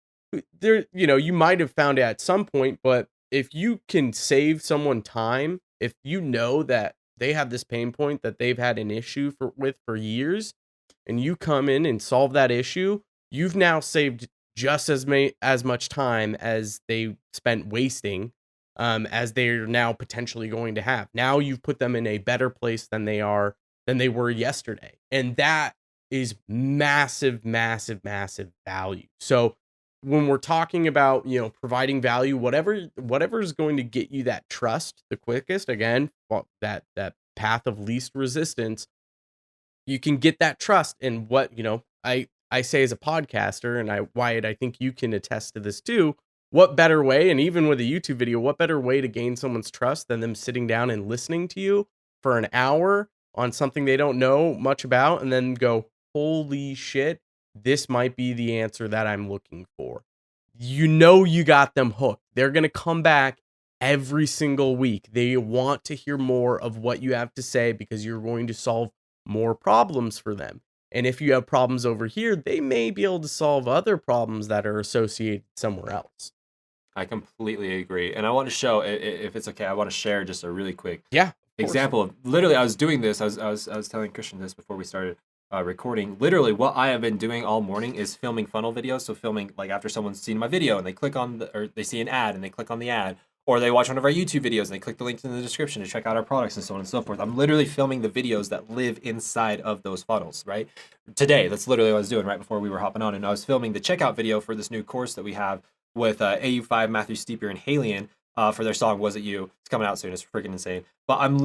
there, you might have found it at some point, but if you can save someone time, if you know that they have this pain point that they've had an issue with for years, and you come in and solve that issue, you've now saved just as much time as they spent wasting, as they're now potentially going to have. Now you've put them in a better place than they were yesterday, and that is massive, massive, massive value. So when we're talking about, providing value, whatever is going to get you that trust the quickest, again, that path of least resistance, you can get that trust. And what, I say as a podcaster, and Wyatt, I think you can attest to this too. What better way, and even with a YouTube video, what better way to gain someone's trust than them sitting down and listening to you for an hour on something they don't know much about, and then go, holy shit, this might be the answer that I'm looking for. You got them hooked. They're going to come back every single week. They want to hear more of what you have to say because you're going to solve more problems for them. And if you have problems over here, they may be able to solve other problems that are associated somewhere else. I completely agree. And I want to show, if it's okay, I want to share just a really quick example of literally, I was doing this. I was telling Christian this before we started recording. Literally, what I have been doing all morning is filming funnel videos. So filming, like, after someone's seen my video and they click on or they see an ad and they click on the ad, or they watch one of our YouTube videos and they click the links in the description to check out our products and so on and so forth. I'm literally filming the videos that live inside of those funnels, right? Today, that's literally what I was doing right before we were hopping on. And I was filming the checkout video for this new course that we have with AU5, Matthew Steeper, and Halion for their song Was It You. It's coming out soon. It's freaking insane. But I'm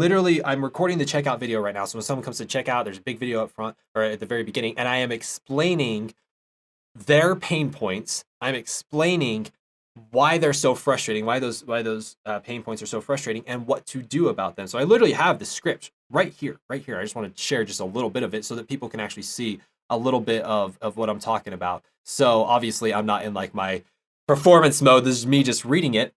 recording the checkout video right now. So when someone comes to check out, there's a big video up front or at the very beginning, and I am explaining their pain points. I'm explaining why they're so frustrating, why those pain points are so frustrating, and what to do about them. So I literally have the script right here. I just want to share just a little bit of it so that people can actually see a little bit of what I'm talking about. So obviously I'm not in like my performance mode. This is me just reading it.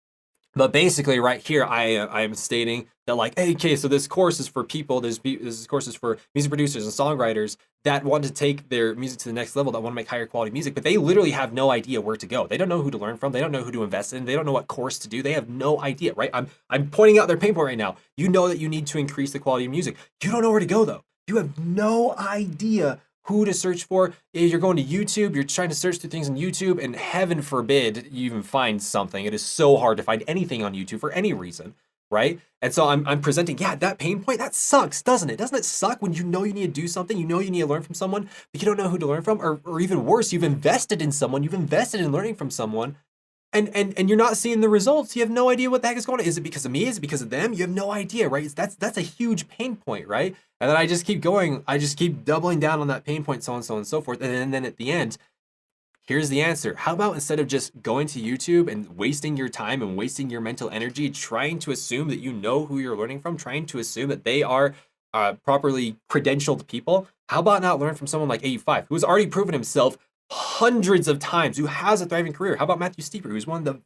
But basically right here, I am stating that, like, hey, okay, so this course is for people, this course is for music producers and songwriters that want to take their music to the next level, that want to make higher quality music, but they literally have no idea where to go. They don't know who to learn from. They don't know who to invest in. They don't know what course to do. They have no idea, right? I'm pointing out their pain point right now. You know that you need to increase the quality of music. You don't know where to go, though. You have no idea who to search for. If you're going to YouTube, you're trying to search through things on YouTube, and heaven forbid you even find something. It is so hard to find anything on YouTube for any reason, right? And so I'm presenting, that pain point, that sucks, doesn't it? Doesn't it suck when you know you need to do something, you know you need to learn from someone, but you don't know who to learn from, or even worse, you've invested in someone, you've invested in learning from someone, and you're not seeing the results. You have no idea what the heck is going on. Is it because of me? Is it because of them? You have no idea, right? That's a huge pain point, right? And then I just keep going. I just keep doubling down on that pain point, so on and so forth. And then at the end, here's the answer. How about instead of just going to YouTube and wasting your time and wasting your mental energy trying to assume that you know who you're learning from, trying to assume that they are properly credentialed people, how about not learn from someone like AU5, who has already proven himself hundreds of times, who has a thriving career? How about Matthew Steeper, who's one of the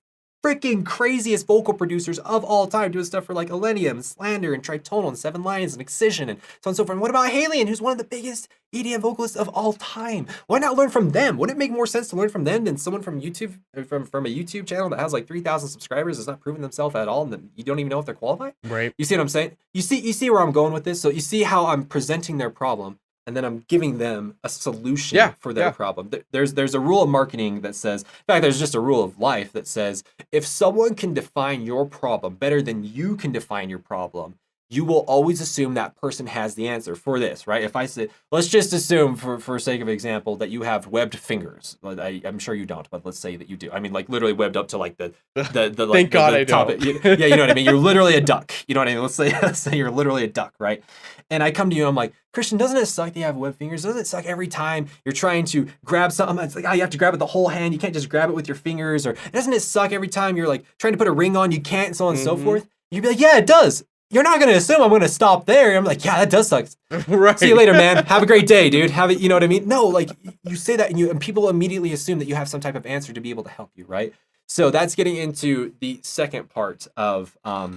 freaking craziest vocal producers of all time, doing stuff for like Elenium, Slander, and Tritonal, and Seven Lions, and Excision, and so on and so forth. And what about Halion, who's one of the biggest EDM vocalists of all time? Why not learn from them? Wouldn't it make more sense to learn from them than someone from YouTube, from a YouTube channel that has like 3,000 subscribers, has not proven themselves at all, and then you don't even know if they're qualified? Right. You see what I'm saying? You see where I'm going with this? So you see how I'm presenting their problem. and then I'm giving them a solution for their problem. There's a rule of marketing that says, in fact, there's just a rule of life that says, if someone can define your problem better than you can define your problem, you will always assume that person has the answer for this, right? If I say, let's just assume for sake of example that you have webbed fingers. I'm sure you don't, but let's say that you do. I mean, like literally webbed up to like the like Thank God the I top. don't. Yeah, you know what I mean? You're literally a duck. You know what I mean? Let's say you're literally a duck, right? And I come to you and I'm like, Christian, doesn't it suck that you have webbed fingers? Doesn't it suck every time you're trying to grab something? It's like, you have to grab it the whole hand. You can't just grab it with your fingers. Or doesn't it suck every time you're like trying to put a ring on, you can't, and so on and so forth? You'd be like, yeah, it does. You're not going to assume I'm going to stop there. I'm like, yeah, that does suck. Right. See you later, man. Have a great day, dude. Have it. You know what I mean? No, like you say that and people immediately assume that you have some type of answer to be able to help you, right? So that's getting into the second part of how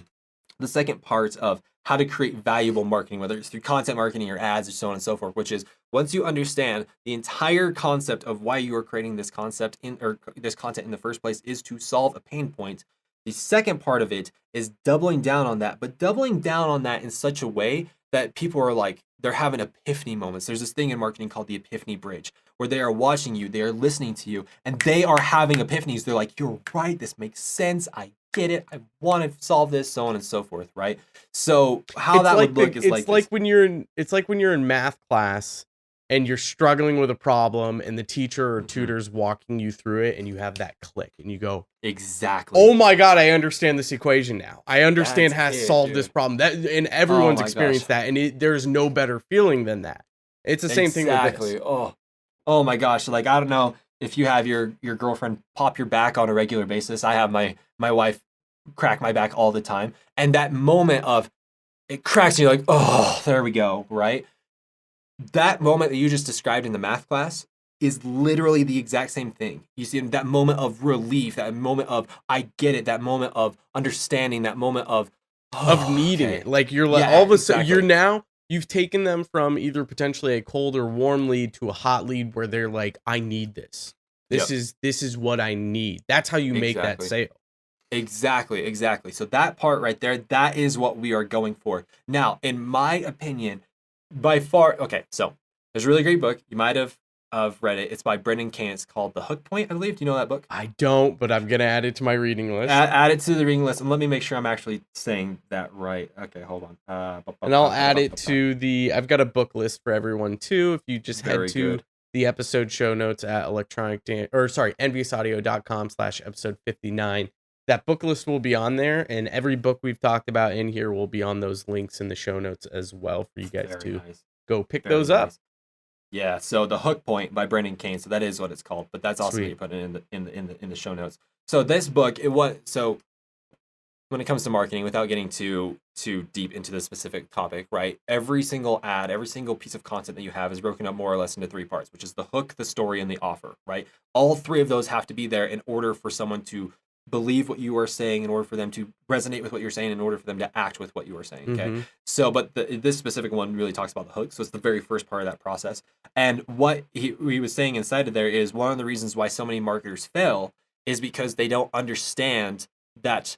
to create valuable marketing, whether it's through content marketing or ads or so on and so forth, which is once you understand the entire concept of why you are creating this content in the first place is to solve a pain point. The second part of it is doubling down on that, but doubling down on that in such a way that people are like, they're having epiphany moments. There's this thing in marketing called the epiphany bridge, where they are watching you, they are listening to you, and they are having epiphanies. They're like, you're right, this makes sense, I get it, I want to solve this, so on and so forth, right? So how that would look is like it's like when you're in math class and you're struggling with a problem and the teacher or tutor's walking you through it and you have that click and you go, exactly, oh my God, I understand this equation now. I understand how to solve this problem. That, and everyone's experienced that, and there's no better feeling than that. It's the same thing with this. Oh my gosh, like I don't know if you have your girlfriend pop your back on a regular basis. I have my wife crack my back all the time, and that moment of it cracks, and you're like, oh, there we go, right? That moment that you just described in the math class is literally the exact same thing. You see that moment of relief, that moment of I get it, that moment of understanding, that moment of needing it. Like you're like all of a sudden you've taken them from either potentially a cold or warm lead to a hot lead where they're like, I need this. This is what I need. That's how you make that sale. Exactly. So that part right there, that is what we are going for. Now, in my opinion, by far, okay, so there's a really great book. You might have read it. It's by Brendan Kane. It's called The Hook Point, I believe. Do you know that book? I don't, but I'm going to add it to my reading list. Add it to the reading list, and let me make sure I'm actually saying that right. Okay, hold on. And I'll add it to I've got a book list for everyone too. If you just head to the episode show notes at enviousaudio.com/episode 59. That book list will be on there, and every book we've talked about in here will be on those links in the show notes as well for you guys to go pick those up. Yeah, so The Hook Point by Brendan Kane. So that is what it's called, but that's also what you put in the show notes. So this book, so when it comes to marketing, without getting too deep into the specific topic, right? Every single ad, every single piece of content that you have is broken up more or less into three parts, which is the hook, the story, and the offer, right? All three of those have to be there in order for someone to believe what you are saying, in order for them to resonate with what you're saying, in order for them to act with what you are saying. Okay. So, but this specific one really talks about the hook. So it's the very first part of that process. And what he was saying inside of there is one of the reasons why so many marketers fail is because they don't understand that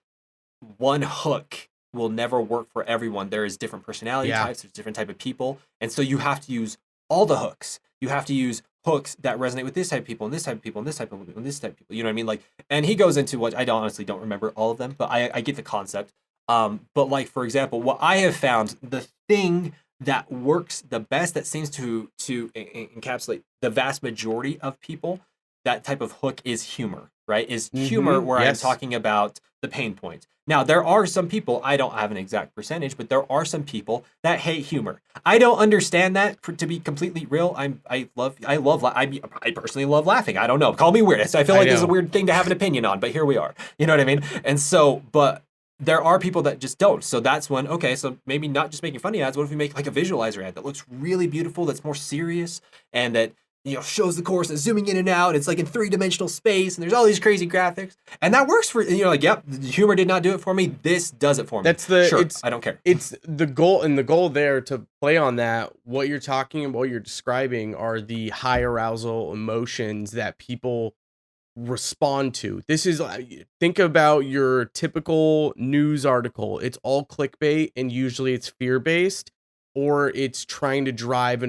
one hook will never work for everyone. There is different personality types, there's different type of people. And so you have to use all the hooks. You have to use hooks that resonate with this type of people and this type of people and this type of people and this type of people. You know what I mean? Like, and he goes into what I honestly don't remember all of them, but I get the concept. But like, for example, what I have found, the thing that works the best, that seems to encapsulate the vast majority of people, that type of hook is humor, right? Is humor where I'm talking about the pain point. Now, there are some people, I don't have an exact percentage, but there are some people that hate humor. I don't understand that, to be completely real. I personally love laughing. I don't know. Call me weird. I feel like this is a weird thing to have an opinion on, but here we are. You know what I mean? And so, but there are people that just don't. So that's when, okay, so maybe not just making funny ads. What if we make like a visualizer ad that looks really beautiful, that's more serious, and that, you know, shows the course and zooming in and out. It's like in 3-dimensional space, and there's all these crazy graphics, and that works for, you know, like, yep, the humor did not do it for me. This does it for me. I don't care. It's the goal, and the goal there to play on that. What you're talking about, what you're describing, are the high arousal emotions that people respond to. This is, think about your typical news article. It's all clickbait, and usually it's fear based, or it's trying to drive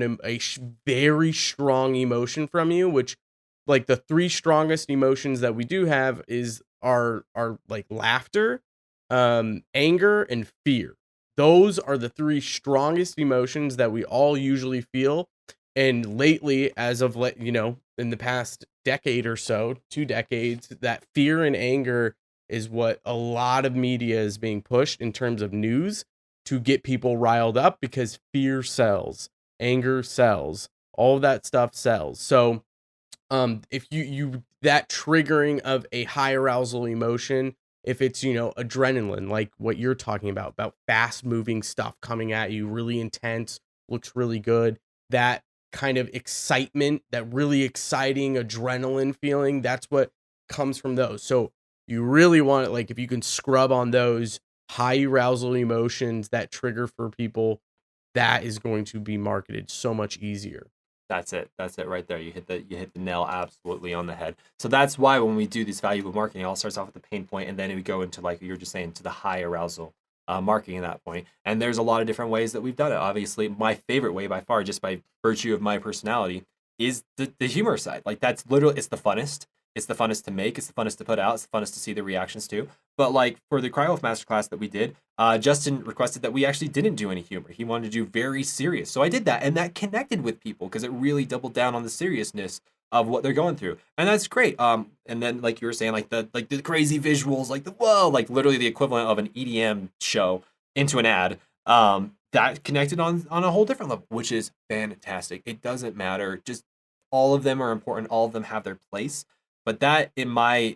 very strong emotion from you, which like the three strongest emotions that we do have are like laughter, anger, and fear. Those are the three strongest emotions that we all usually feel. And lately, as of in the past decade or so, 2 decades, that fear and anger is what a lot of media is being pushed in terms of news to get people riled up, because fear sells, anger sells, all of that stuff sells. So if you that triggering of a high arousal emotion, if it's adrenaline, like what you're talking about fast moving stuff coming at you, really intense, looks really good, that kind of excitement, that really exciting adrenaline feeling, that's what comes from those. So you really want it, like if you can scrub on those high arousal emotions that trigger for people, that is going to be marketed so much easier. That's it. That's it right there. You hit the nail absolutely on the head. So that's why when we do this valuable marketing, it all starts off with the pain point, and then we go into, like you were just saying, to the high arousal marketing at that point. And there's a lot of different ways that we've done it. Obviously, my favorite way by far, just by virtue of my personality, is the humor side. Like that's literally, it's the funnest. It's the funnest to make. It's the funnest to put out. It's the funnest to see the reactions to. But like for the Cryo Wolf Masterclass that we did, Justin requested that we actually didn't do any humor. He wanted to do very serious. So I did that, and that connected with people because it really doubled down on the seriousness of what they're going through. And that's great. And then like you were saying, like the crazy visuals, like the whoa, like literally the equivalent of an EDM show into an ad. That connected on a whole different level, which is fantastic. It doesn't matter. Just all of them are important. All of them have their place. But that, in my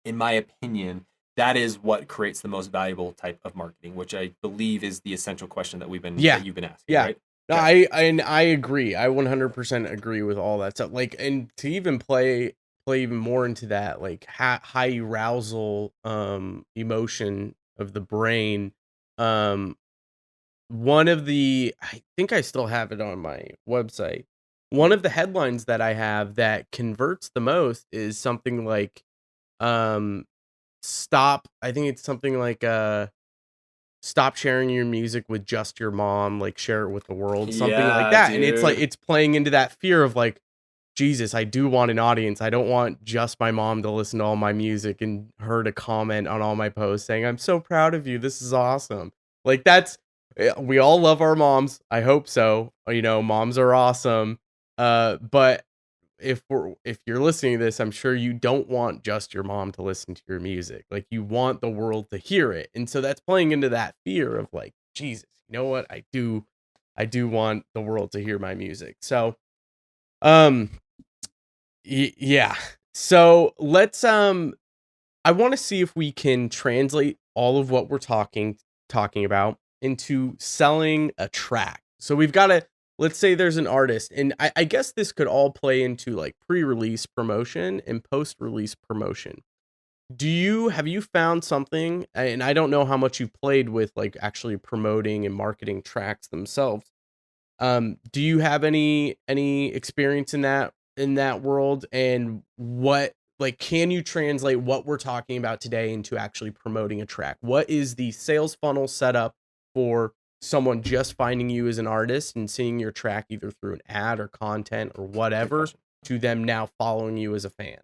opinion, that is what creates the most valuable type of marketing, which I believe is the essential question that that you've been asking. Yeah. Right? No, I agree. I 100% agree with all that stuff. Like, and to even play even more into that, like high arousal emotion of the brain. One of the, I think I still have it on my website. One of the headlines that I have that converts the most is something like stop, I think it's something like stop sharing your music with just your mom, like share it with the world, something like Yeah, that. And it's like dude. it's playing into that fear of like, Jesus, I do want an audience. I don't want just my mom to listen to all my music and her to comment on all my posts saying, I'm so proud of you, this is awesome. Like that's we all love our moms. I hope so. Moms are awesome. But if you're listening to this, I'm sure you don't want just your mom to listen to your music. Like you want the world to hear it. And so that's playing into that fear of like, Jesus, you know what? I do want the world to hear my music. So um yeah. So let's I want to see if we can translate all of what we're talking about into selling a track. So we've got to, let's say there's an artist, and I guess this could all play into like pre-release promotion and post-release promotion. Have you found something, and I don't know how much you've played with like actually promoting and marketing tracks themselves. Do you have any experience in that world, and what, like, can you translate what we're talking about today into actually promoting a track? What is the sales funnel setup for someone just finding you as an artist and seeing your track either through an ad or content or Good whatever question. to them now following you as a fan?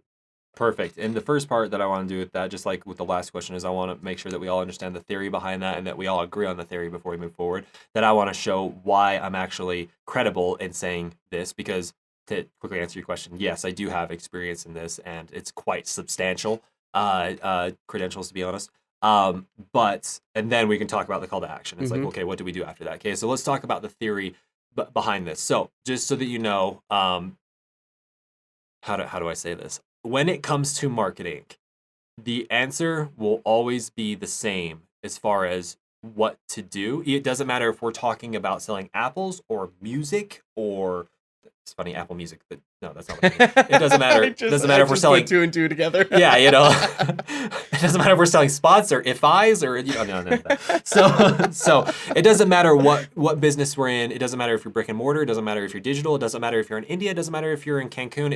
Perfect. And the first part that I want to do with that, just like with the last question, is I want to make sure that we all understand the theory behind that and that we all agree on the theory before we move forward. That I want to show why I'm actually credible in saying this, because to quickly answer your question, yes, I do have experience in this, and it's quite substantial credentials, to be honest. But and then we can talk about the call to action. It's like, okay, what do we do after that? Okay, so let's talk about the theory behind this. So just so that you know, how do I say this? When it comes to marketing, the answer will always be the same as far as what to do. It doesn't matter if we're talking about selling apples or music or it's funny, Apple Music, but no, that's not what I mean. It doesn't matter. It doesn't matter if we're put selling 2 and 2 together. Yeah, you know, it doesn't matter if we're selling spots or IFIs or no. So it doesn't matter what business we're in. It doesn't matter if you're brick and mortar. It doesn't matter if you're digital. It doesn't matter if you're in India. It doesn't matter if you're in Cancun.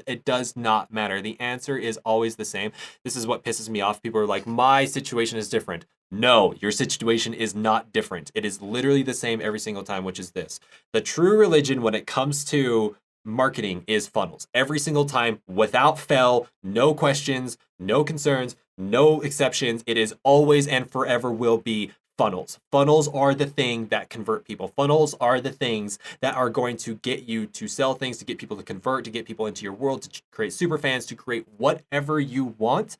It does not matter. The answer is always the same. This is what pisses me off. People are like, my situation is different. No, your situation is not different. It is literally the same every single time, which is this: the true religion when it comes to marketing is funnels. Every single time, without fail, no questions, no concerns, no exceptions. It is always and forever will be funnels. Funnels are the thing that convert people. Funnels are the things that are going to get you to sell things, to get people to convert, to get people into your world, to create super fans, to create whatever you want.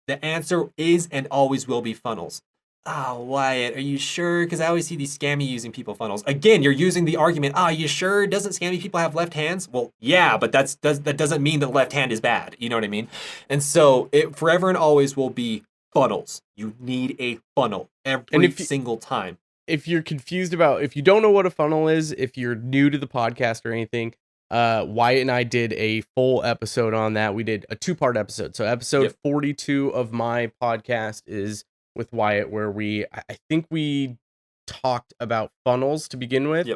The answer is and always will be funnels. Oh, Wyatt, are you sure? Because I always see these scammy using people funnels. Again, you're using the argument, are you sure? Doesn't scammy people have left hands? Well, yeah, but that doesn't mean that left hand is bad. You know what I mean? And so it forever and always will be funnels. You need a funnel every single time. If you're confused if you don't know what a funnel is, if you're new to the podcast or anything, Wyatt and I did a full episode on that. We did a 2-part episode. So episode 42 of my podcast is with Wyatt, where I think we talked about funnels to begin with,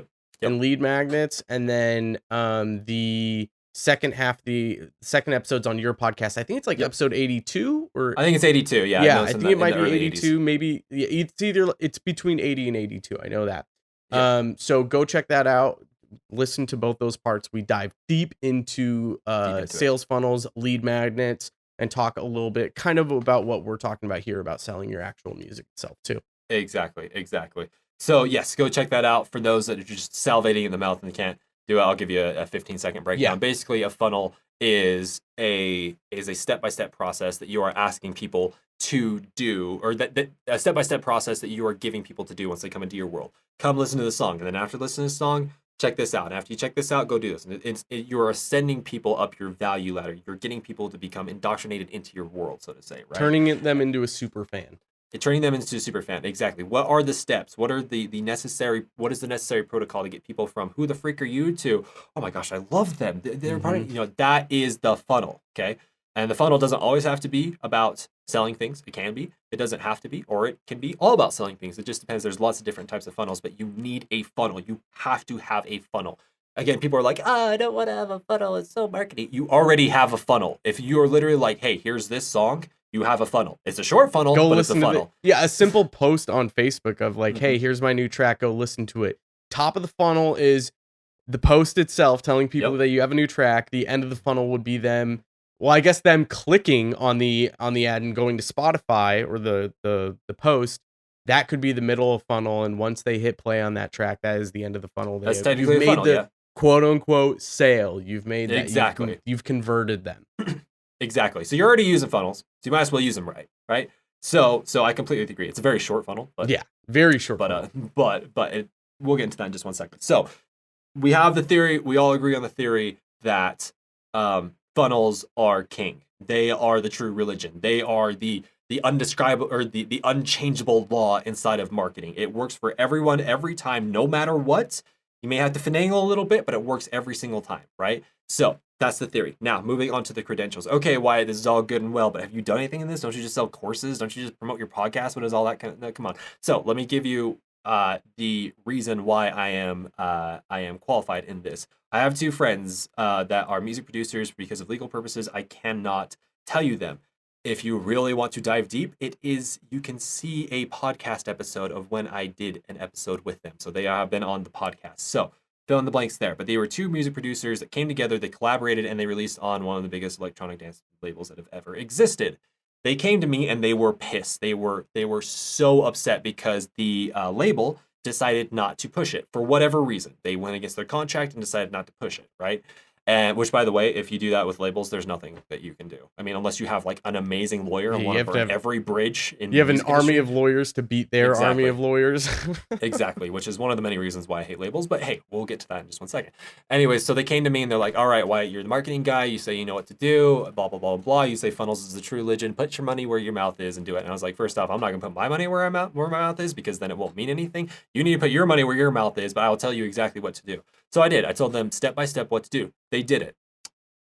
and lead magnets, and then the second episode's on your podcast. I think it's like episode 82, or I think it's 82. Yeah, I think it might be 82. 80s. Maybe it's between 80 and 82. I know that. So go check that out. Listen to both those parts. We dive deep into sales funnels, lead magnets, and talk a little bit kind of about what we're talking about here, about selling your actual music itself too. Exactly. So yes, go check that out. For those that are just salivating in the mouth and they can't do it, I'll give you a 15-second breakdown. Basically, a funnel is a step-by-step process that you are asking people to do, or that a step-by-step process that you are giving people to do once they come into your world. Come listen to the song, and then after listening to the song, check this out. And after you check this out, go do this. And you're sending people up your value ladder. You're getting people to become indoctrinated into your world, so to say, right? Turning them into a super fan. Turning them into a super fan, exactly. What are the steps? What are what is the necessary protocol to get people from who the freak are you to, oh my gosh, I love them. They're part of, that is the funnel, okay? And the funnel doesn't always have to be about selling things. It can be. It doesn't have to be, or it can be all about selling things. It just depends. There's lots of different types of funnels, but you need a funnel. You have to have a funnel. Again, people are like, I don't want to have a funnel. It's so marketing. You already have a funnel. If you're literally like, hey, here's this song, you have a funnel. It's a short funnel, but it's a funnel. A simple post on Facebook of like, hey, here's my new track. Go listen to it. Top of the funnel is the post itself telling people that you have a new track. The end of the funnel would be them. Well, I guess them clicking on the ad and going to Spotify or the post. That could be the middle of funnel. And once they hit play on that track, that is the end of the funnel. That's technically a funnel, quote unquote sale. You've made that. Exactly. You've converted them. Exactly. So you're already using funnels, so you might as well use them right? So I completely agree. It's a very short funnel, but very short. But we'll get into that in just one second. So we have the theory. We all agree on the theory that funnels are king. They are the true religion. They are the undescribable or the unchangeable law inside of marketing. It works for everyone every time, no matter what. You may have to finagle a little bit, but it works every single time, right? So that's the theory. Now, moving on to the credentials. Okay, Wyatt, this is all good and well, but have you done anything in this? Don't you just sell courses? Don't you just promote your podcast? What is all that? Come on. So let me give you the reason why I am qualified in this. I have 2 friends that are music producers. Because of legal purposes, I cannot tell you them. If you really want to dive deep, you can see a podcast episode of when I did an episode with them. So they have been on the podcast. So fill in the blanks there. But they were 2 music producers that came together, they collaborated, and they released on one of the biggest electronic dance labels that have ever existed. They came to me and they were pissed. They were so upset because the label decided not to push it for whatever reason. They went against their contract and decided not to push it, right? And which, by the way, if you do that with labels, there's nothing that you can do. I mean, unless you have like an amazing lawyer and want to burn every bridge in. You have an army of lawyers to beat their army of lawyers. Exactly, which is one of the many reasons why I hate labels. But hey, we'll get to that in just one second. Anyways, so they came to me and they're like, "All right, Wyatt, you're the marketing guy. You say you know what to do. Blah blah blah blah. You say funnels is the true religion. Put your money where your mouth is and do it." And I was like, first off, I'm not gonna put my money where my mouth is, because then it won't mean anything. You need to put your money where your mouth is, but I will tell you exactly what to do. So I did. I told them step by step what to do. They did it.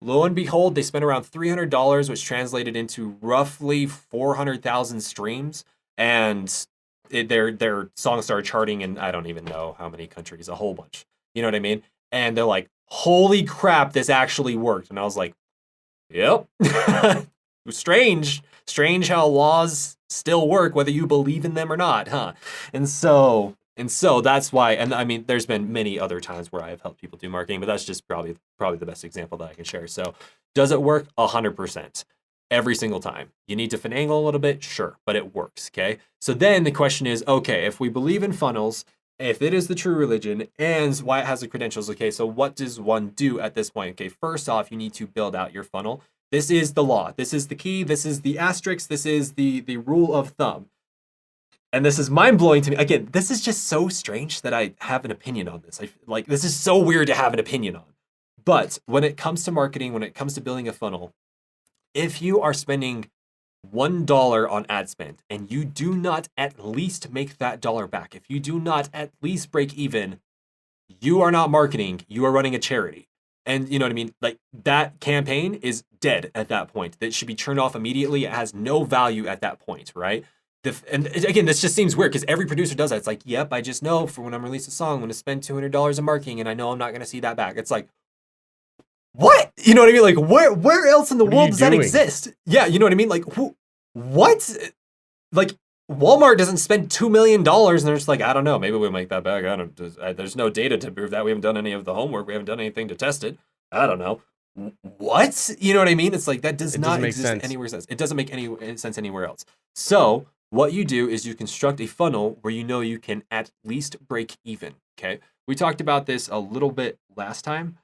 Lo and behold, they spent around $300, which translated into roughly 400,000 streams, and their song started charting in I don't even know how many countries, a whole bunch. You know what I mean? And they're like, "Holy crap, this actually worked!" And I was like, "Yep." Strange how laws still work whether you believe in them or not, huh? And so that's why, and I mean, there's been many other times where I have helped people do marketing, but that's just probably the best example that I can share. So does it work? 100%. Every single time. You need to finagle a little bit, sure, but it works, okay? So then the question is, okay, if we believe in funnels, if it is the true religion, and Wyatt has the credentials, okay, so what does one do at this point? Okay, first off, you need to build out your funnel. This is the law. This is the key. This is the asterisk. This is the rule of thumb. And this is mind-blowing to me. Again, this is just so strange that I have an opinion on this. This is so weird to have an opinion on. But when it comes to marketing, when it comes to building a funnel, if you are spending $1 on ad spend and you do not at least make that dollar back, if you do not at least break even, you are not marketing, you are running a charity. And you know what I mean? Like, that campaign is dead at that point. That should be turned off immediately. It has no value at that point, right? And again, this just seems weird because every producer does that. It's like, yep, I just know for when I'm releasing a song, I'm going to spend $200 in marketing and I know I'm not going to see that back. It's like, what? You know what I mean? Like, where else in the world does that exist? Yeah, you know what I mean? Like, what? Like, Walmart doesn't spend $2 million and they're just like, I don't know, maybe we'll make that back. There's no data to prove that. We haven't done any of the homework. We haven't done anything to test it. I don't know. What? You know what I mean? It's like, that does not exist anywhere else. It doesn't make any sense anywhere else. So what you do is you construct a funnel where you know you can at least break even, okay? We talked about this a little bit last time,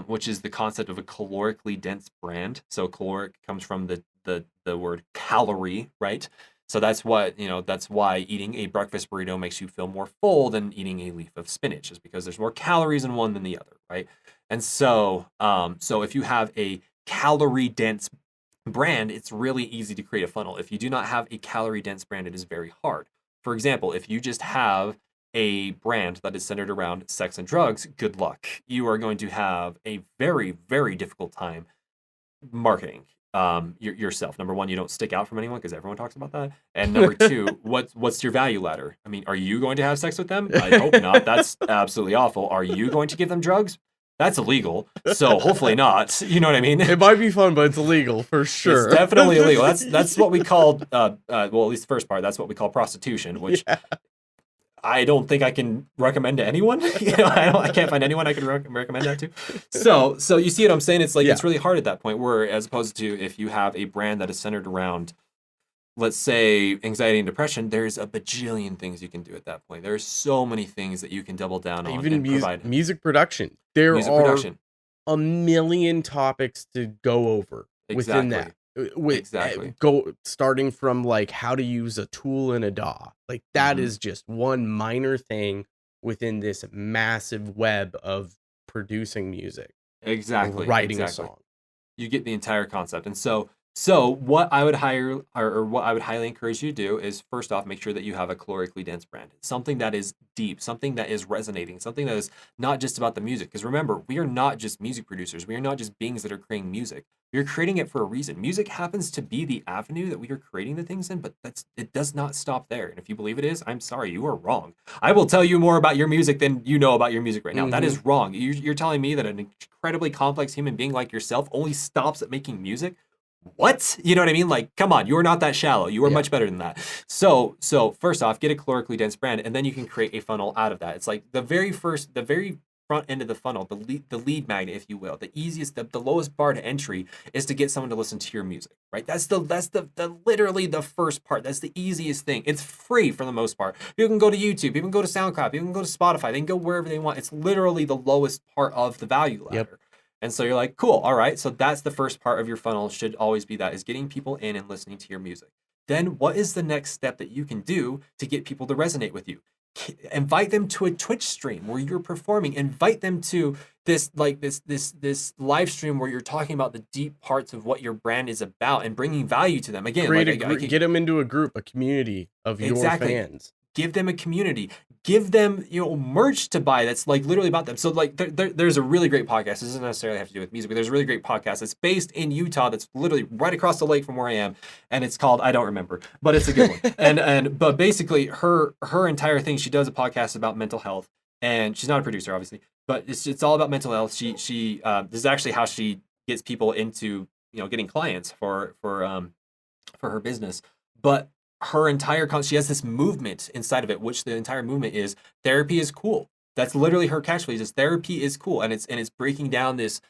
which is the concept of a calorically dense brand. So caloric comes from the word calorie, right? So that's why eating a breakfast burrito makes you feel more full than eating a leaf of spinach, is because there's more calories in one than the other, right? And so if you have a calorie dense brand, it's really easy to create a funnel. If you do not have a calorie dense brand, it is very hard. For example, if you just have a brand that is centered around sex and drugs, good luck. You are going to have a very, very difficult time marketing yourself. Number one, you don't stick out from anyone because everyone talks about that. And number two, what's your value ladder? I mean, are you going to have sex with them? I hope not. That's absolutely awful. Are you going to give them drugs? That's illegal. So hopefully not. You know what I mean? It might be fun, but it's illegal for sure. It's definitely illegal. That's what we called, well, at least the first part, that's what we call prostitution, which I don't think I can recommend to anyone. I can't find anyone I can recommend that to. So you see what I'm saying? It's like, it's really hard at that point, where as opposed to if you have a brand that is centered around, let's say, anxiety and depression, there's a bajillion things you can do at that point. There's so many things that you can double down on. Even music production. There are a million topics to go over within that. Exactly. Starting from like how to use a tool in a DAW. Like that is just one minor thing within this massive web of producing music. Exactly. Writing a song. You get the entire concept. And so what I would highly encourage you to do is, first off, make sure that you have a calorically dense brand. Something that is deep, something that is resonating, something that is not just about the music. Because remember, we are not just music producers. We are not just beings that are creating music. We are creating it for a reason. Music happens to be the avenue that we are creating the things in, but it does not stop there. And if you believe it is, I'm sorry, you are wrong. I will tell you more about your music than you know about your music right now. Mm-hmm. That is wrong. You're telling me that an incredibly complex human being like yourself only stops at making music? What? You know what I mean? Like, come on, you are not that shallow. You are much better than that. So first off, get a calorically dense brand, and then you can create a funnel out of that. It's like the very front end of the funnel, the lead magnet, if you will. The easiest, the lowest bar to entry is to get someone to listen to your music, right? That's the literally the first part. That's the easiest thing. It's free for the most part. People can go to YouTube, people can go to SoundCloud, people can go to Spotify, they can go wherever they want. It's literally the lowest part of the value ladder. Yep. And so you're like, cool, all right. So that's the first part of your funnel, should always be that, is getting people in and listening to your music. Then what is the next step that you can do to get people to resonate with you? Invite them to a Twitch stream where you're performing. Invite them to this live stream where you're talking about the deep parts of what your brand is about and bringing value to them. Again, get them into a group, a community of your fans. give them a community, give them, merch to buy that's like literally about them. So like there's a really great podcast. This doesn't necessarily have to do with music, but there's a really great podcast that's based in Utah that's literally right across the lake from where I am, and it's called, I don't remember, but it's a good one. But basically her entire thing, she does a podcast about mental health, and she's not a producer obviously, but it's all about mental health. She this is actually how she gets people into getting clients for her business. But her entire she has this movement inside of it, which the entire movement is therapy is cool. That's literally her catchphrase, is therapy is cool. And it's breaking down this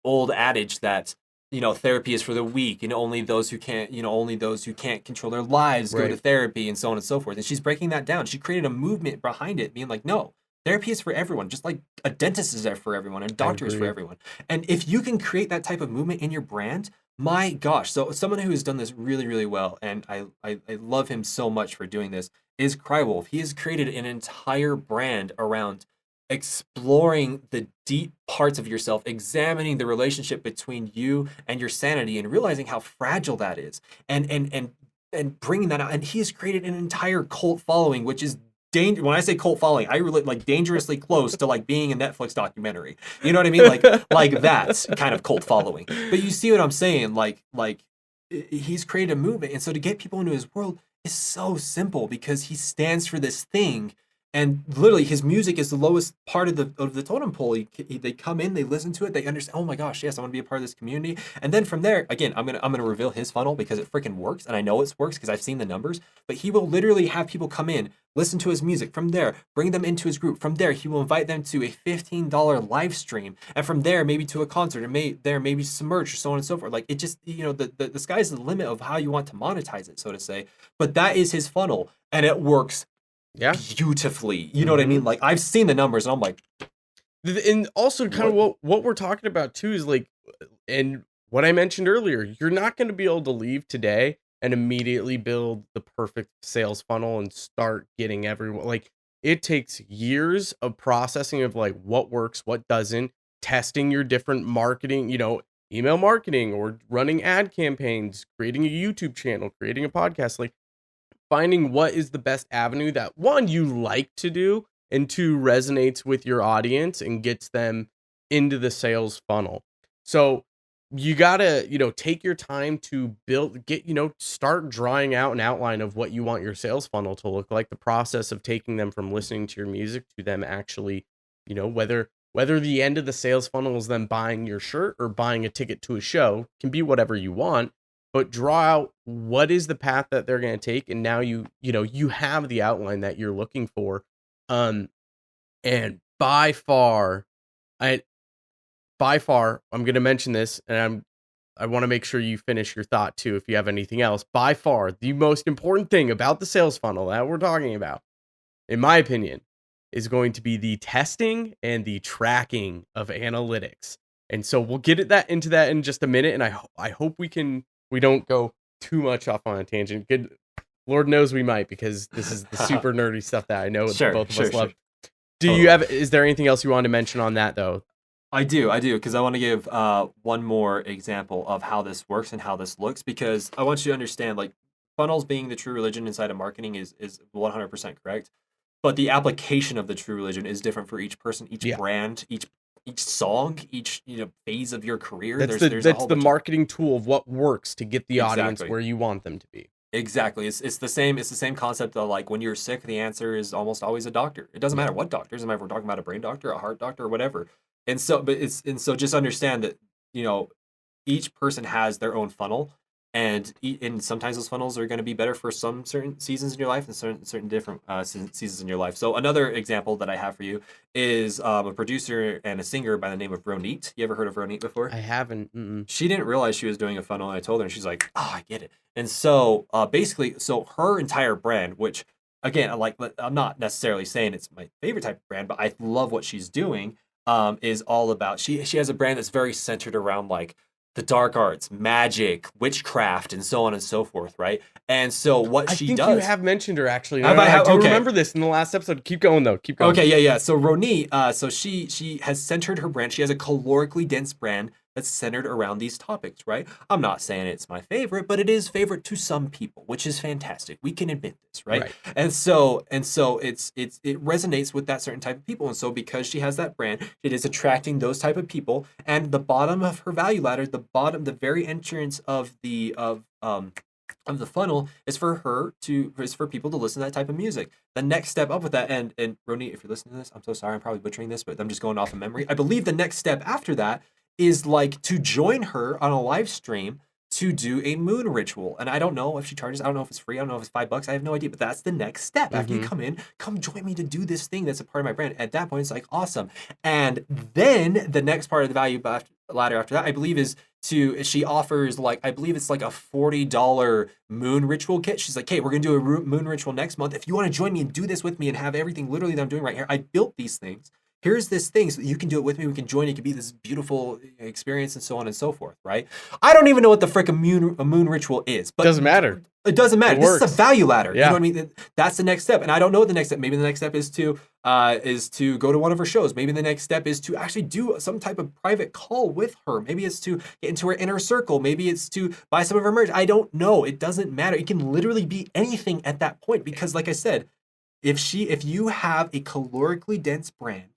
old adage that therapy is for the weak, and only those who can't control their lives go to therapy, and so on and so forth. And she's breaking that down. She created a movement behind it, being like, no, therapy is for everyone, just like a dentist is there for everyone, a doctor is for everyone. And if you can create that type of movement in your brand, my gosh. So someone who has done this really, really well, and I love him so much for doing this, is Crywolf. He has created an entire brand around exploring the deep parts of yourself, examining the relationship between you and your sanity, and realizing how fragile that is, and bringing that out. And he has created an entire cult following, which is when I say cult following, I relate like dangerously close to like being a Netflix documentary. You know what I mean? Like that kind of cult following. But you see what I'm saying? Like he's created a movement, and so to get people into his world is so simple, because he stands for this thing. And literally, his music is the lowest part of the totem pole. They come in, they listen to it, they understand. Oh my gosh, yes, I want to be a part of this community. And then from there, again, I'm gonna reveal his funnel, because it freaking works, and I know it works because I've seen the numbers. But he will literally have people come in, listen to his music. From there, bring them into his group. From there, he will invite them to a $15 live stream, and from there, maybe to a concert, and maybe some merch, or so on and so forth. Like, it just, the sky's the limit of how you want to monetize it, so to say. But that is his funnel, and it works beautifully. You know what I mean? Like, I've seen the numbers, and I'm like, and also kind of what we're talking about too is like, and what I mentioned earlier, you're not going to be able to leave today and immediately build the perfect sales funnel and start getting everyone. Like, it takes years of processing of like what works, what doesn't, testing your different marketing, email marketing, or running ad campaigns, creating a YouTube channel, creating a podcast, like finding what is the best avenue that, one, you like to do, and two, resonates with your audience and gets them into the sales funnel. So you gotta, take your time to start drawing out an outline of what you want your sales funnel to look like. The process of taking them from listening to your music to them actually, whether the end of the sales funnel is them buying your shirt or buying a ticket to a show, can be whatever you want. But draw out what is the path that they're going to take, and now you have the outline that you're looking for. And by far, I'm going to mention this, and I want to make sure you finish your thought too, if you have anything else. By far, the most important thing about the sales funnel that we're talking about, in my opinion, is going to be the testing and the tracking of analytics. And so we'll get into that in just a minute, and I hope we don't go too much off on a tangent. Good Lord knows we might, because this is the super nerdy stuff that I know both of us love. Is there anything else you want to mention on that though? I do, because I want to give one more example of how this works and how this looks, because I want you to understand, like, funnels being the true religion inside of marketing is 100% correct, but the application of the true religion is different for each person, each brand, each song, each phase of your career. That's the marketing tool of what works to get the audience where you want them to be. Exactly. It's the same concept of, like, when you're sick, the answer is almost always a doctor. It doesn't matter what doctor. It doesn't matter if we're talking about a brain doctor, a heart doctor, or whatever. And so just understand that each person has their own funnel, and sometimes those funnels are going to be better for some certain seasons in your life and certain different seasons in your life. So another example that I have for you is a producer and a singer by the name of Ronit. You ever heard of Ronit before? I haven't. Mm-mm. She didn't realize she was doing a funnel, and I told her, and she's like, "Oh, I get it." And so basically, her entire brand, which again, I'm not necessarily saying it's my favorite type of brand, but I love what she's doing. Is all about, she has a brand that's very centered around like the dark arts, magic, witchcraft, and so on and so forth, right? And so what she does... I think you have mentioned her, actually. I do remember this in the last episode. Keep going, though. Keep going. Okay, yeah. So Ronit, so she has centered her brand. She has a calorically dense brand that's centered around these topics, right? I'm not saying it's my favorite, but it is favorite to some people, which is fantastic. We can admit this, right? Right. And so it resonates with that certain type of people. And so because she has that brand, it is attracting those type of people. And the bottom of her value ladder, the very entrance of the funnel is for people to listen to that type of music. The next step up with that, and Roni, if you're listening to this, I'm so sorry, I'm probably butchering this, but I'm just going off of memory. I believe the next step after that is like to join her on a live stream to do a moon ritual. And I don't know if she charges, I don't know if it's free, I don't know if it's $5, I have no idea, but that's the next step. After you come join me to do this thing that's a part of my brand. At that point, it's like, awesome. And then the next part of the value ladder after that, I believe, is she offers, like, I believe it's like a $40 moon ritual kit. She's like, hey, we're gonna do a moon ritual next month. If you want to join me and do this with me and have everything literally that I'm doing right here, I built these things. Here's this thing so that you can do it with me. We can join. It can be this beautiful experience and so on and so forth, right? I don't even know what the frick a moon ritual is, but Doesn't matter. It doesn't matter. This is a value ladder. Yeah. You know what I mean? That's the next step. And I don't know what the next step. Maybe the next step is to go to one of her shows. Maybe the next step is to actually do some type of private call with her. Maybe it's to get into her inner circle. Maybe it's to buy some of her merch. I don't know. It doesn't matter. It can literally be anything at that point, because like I said, if you have a calorically dense brand,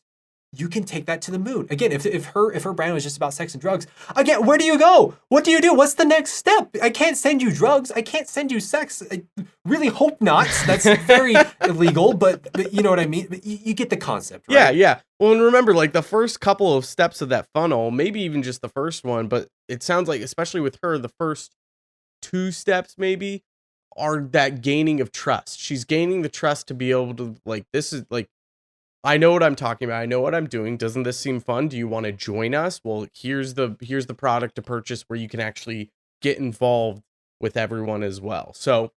you can take that to the moon. Again, if her brand was just about sex and drugs, again, where do you go? What do you do? What's the next step? I can't send you drugs. I can't send you sex. I really hope not. That's very illegal, but you know what I mean? You get the concept, right? Yeah. Well, and remember, like, the first couple of steps of that funnel, maybe even just the first one, but it sounds like, especially with her, the first 2 steps maybe are that gaining of trust. She's gaining the trust to be able to, like, this is like, I know what I'm talking about. I know what I'm doing. Doesn't this seem fun? Do you want to join us? Well, here's the product to purchase where you can actually get involved with everyone as well. So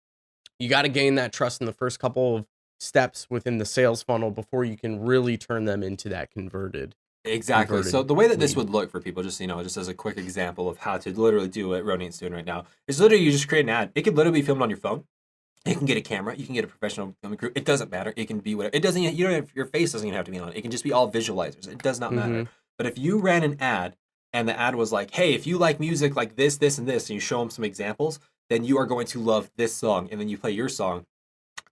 you got to gain that trust in the first couple of steps within the sales funnel before you can really turn them into that converted. Exactly. So the way that this would look for people, just just as a quick example of how to literally do what Roni's doing right now, is literally you just create an ad. It could literally be filmed on your phone. You can get a camera. You can get a professional filming crew. It doesn't matter. It can be whatever. It doesn't. You don't have, your face doesn't even have to be on it. It can just be all visualizers. It does not matter. But if you ran an ad and the ad was like, "Hey, if you like music like this, this, and this," and you show them some examples, then you are going to love this song. And then you play your song,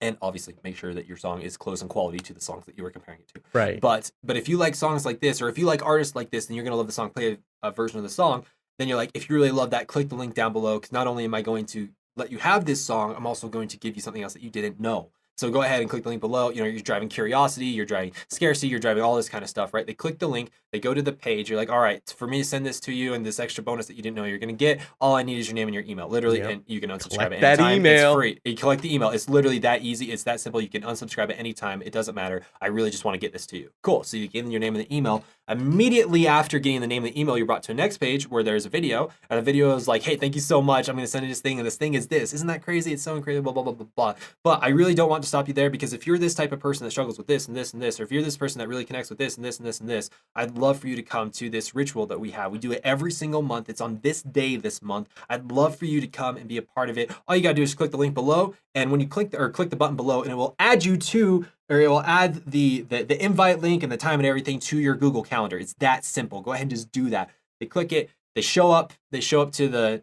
and obviously make sure that your song is close in quality to the songs that you were comparing it to. Right. But if you like songs like this, or if you like artists like this, then you're gonna love the song. Play a version of the song. Then you're like, if you really love that, click the link down below, because not only am I going to let you have this song, I'm also going to give you something else that you didn't know. So go ahead and click the link below. You're driving curiosity, you're driving scarcity, you're driving all this kind of stuff, right? They click the link, they go to the page. You're like, all right, for me to send this to you and this extra bonus that you didn't know you're going to get, all I need is your name and your email, literally, and you can unsubscribe at any time. Email. It's free. You collect the email. It's literally that easy. It's that simple. You can unsubscribe at any time. It doesn't matter. I really just want to get this to you. Cool. So you give them your name and the email. Immediately after getting the name and the email, you're brought to a next page where there's a video, and the video is like, hey, thank you so much. I'm going to send you this thing, and this thing is this. Isn't that crazy? It's so incredible, blah, blah, blah, blah. But I really don't want to stop you there, because if you're this type of person that struggles with this and this and this, or if you're this person that really connects with this and this and this and this, I'd love for you to come to this ritual that we have. We do it every single month. It's on this day this month. I'd love for you to come and be a part of it. All you got to do is click the link below, and when you click the button below, and it will add you to, or it will add the invite link and the time and everything to your Google Calendar. It's that simple. Go ahead and just do that. They click it. They show up to the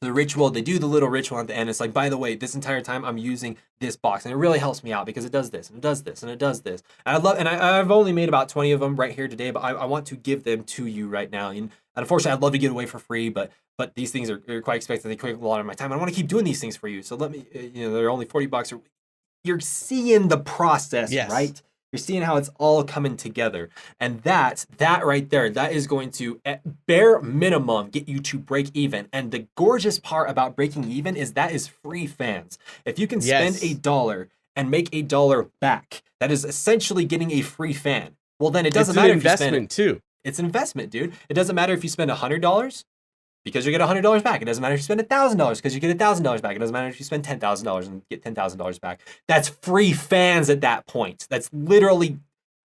ritual. They do the little ritual at the end. It's like, by the way, this entire time I'm using this box, and it really helps me out because it does this and it does this and it does this. And I've only made about 20 of them right here today, but I want to give them to you right now. And unfortunately, I'd love to give it away for free, but these things are quite expensive. They take a lot of my time. I want to keep doing these things for you. So let me, they're only $40. You're seeing the process, yes, right? You're seeing how it's all coming together. And that right there, that is going to, at bare minimum, get you to break even. And the gorgeous part about breaking even is that is free fans. If you can spend $1 and make $1 back, that is essentially getting a free fan. Well, then it doesn't matter if you spend... It's an investment, too. It's an investment, dude. It doesn't matter if you spend $100, because you get $100 back. It doesn't matter if you spend $1,000, because you get $1,000 back. It doesn't matter if you spend $10,000 and get $10,000 back. That's free fans at that point. That's literally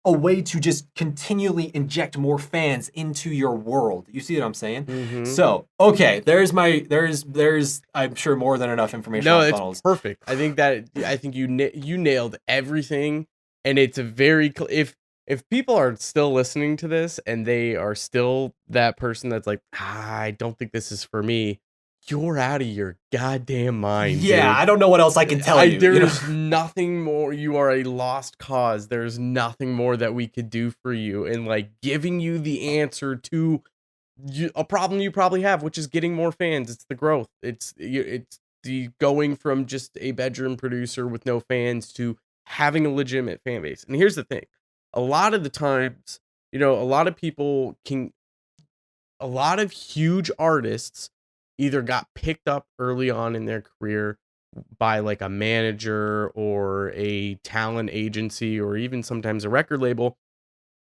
a way to just continually inject more fans into your world. You see what I'm saying? Mm-hmm. So, okay, there's I'm sure more than enough information on funnels. It's perfect. I think you nailed everything, and it's a very if people are still listening to this and they are still that person that's like, I don't think this is for me, you're out of your goddamn mind, Yeah, dude. I don't know what else I can tell you. You know? There's nothing more. You are a lost cause. There's nothing more that we could do for you, and like giving you the answer to a problem you probably have, which is getting more fans. It's the growth. It's the going from just a bedroom producer with no fans to having a legitimate fan base. And here's the thing: a lot of the times, a lot of people can, a lot of huge artists either got picked up early on in their career by like a manager or a talent agency or even sometimes a record label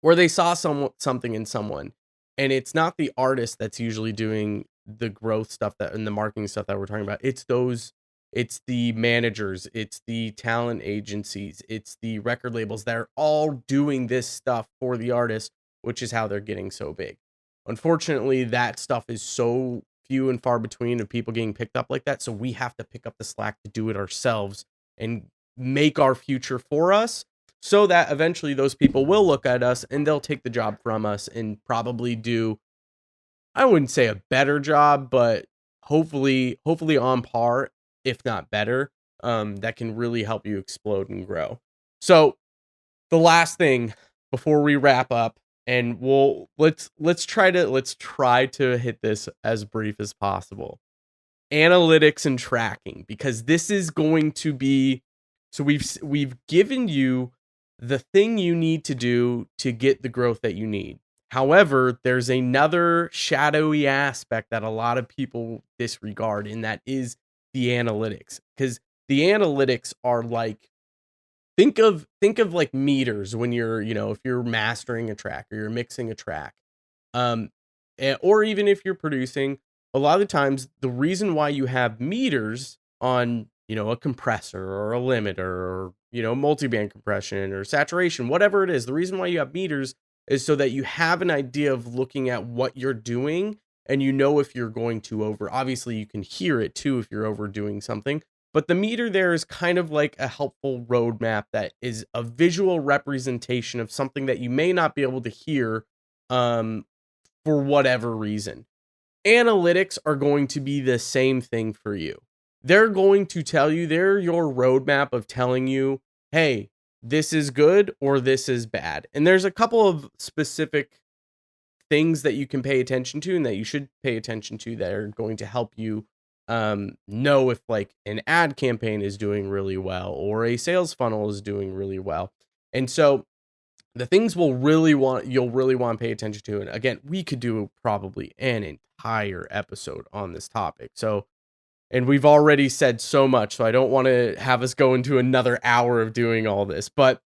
where they saw something in someone, and it's not the artist that's usually doing the growth stuff that and the marketing stuff that we're talking about. It's the managers, it's the talent agencies, it's the record labels that are all doing this stuff for the artist, which is how they're getting so big. Unfortunately, that stuff is so few and far between of people getting picked up like that, so we have to pick up the slack to do it ourselves and make our future for us, so that eventually those people will look at us and they'll take the job from us and probably do, I wouldn't say a better job, but hopefully on par, if not better. That can really help you explode and grow. So the last thing before we wrap up, and let's try to hit this as brief as possible. Analytics and tracking, because this is going to be, so we've given you the thing you need to do to get the growth that you need. However, there's another shadowy aspect that a lot of people disregard, and that is the analytics. Because the analytics are like, think of like meters when you're, if you're mastering a track or you're mixing a track. Or even if you're producing, a lot of the times the reason why you have meters on, a compressor or a limiter or, multiband compression or saturation, whatever it is, the reason why you have meters is so that you have an idea of looking at what you're doing, and if you're going to obviously you can hear it too if you're overdoing something. But the meter there is kind of like a helpful roadmap that is a visual representation of something that you may not be able to hear, for whatever reason. Analytics are going to be the same thing for you. They're going to tell you, they're your roadmap of telling you, hey, this is good or this is bad. And there's a couple of specific things that you can pay attention to and that you should pay attention to that are going to help you know if like an ad campaign is doing really well or a sales funnel is doing really well. And so the things you'll really want to pay attention to, and again, we could do probably an entire episode on this topic. So, and we've already said so much, so I don't want to have us go into another hour of doing all this, but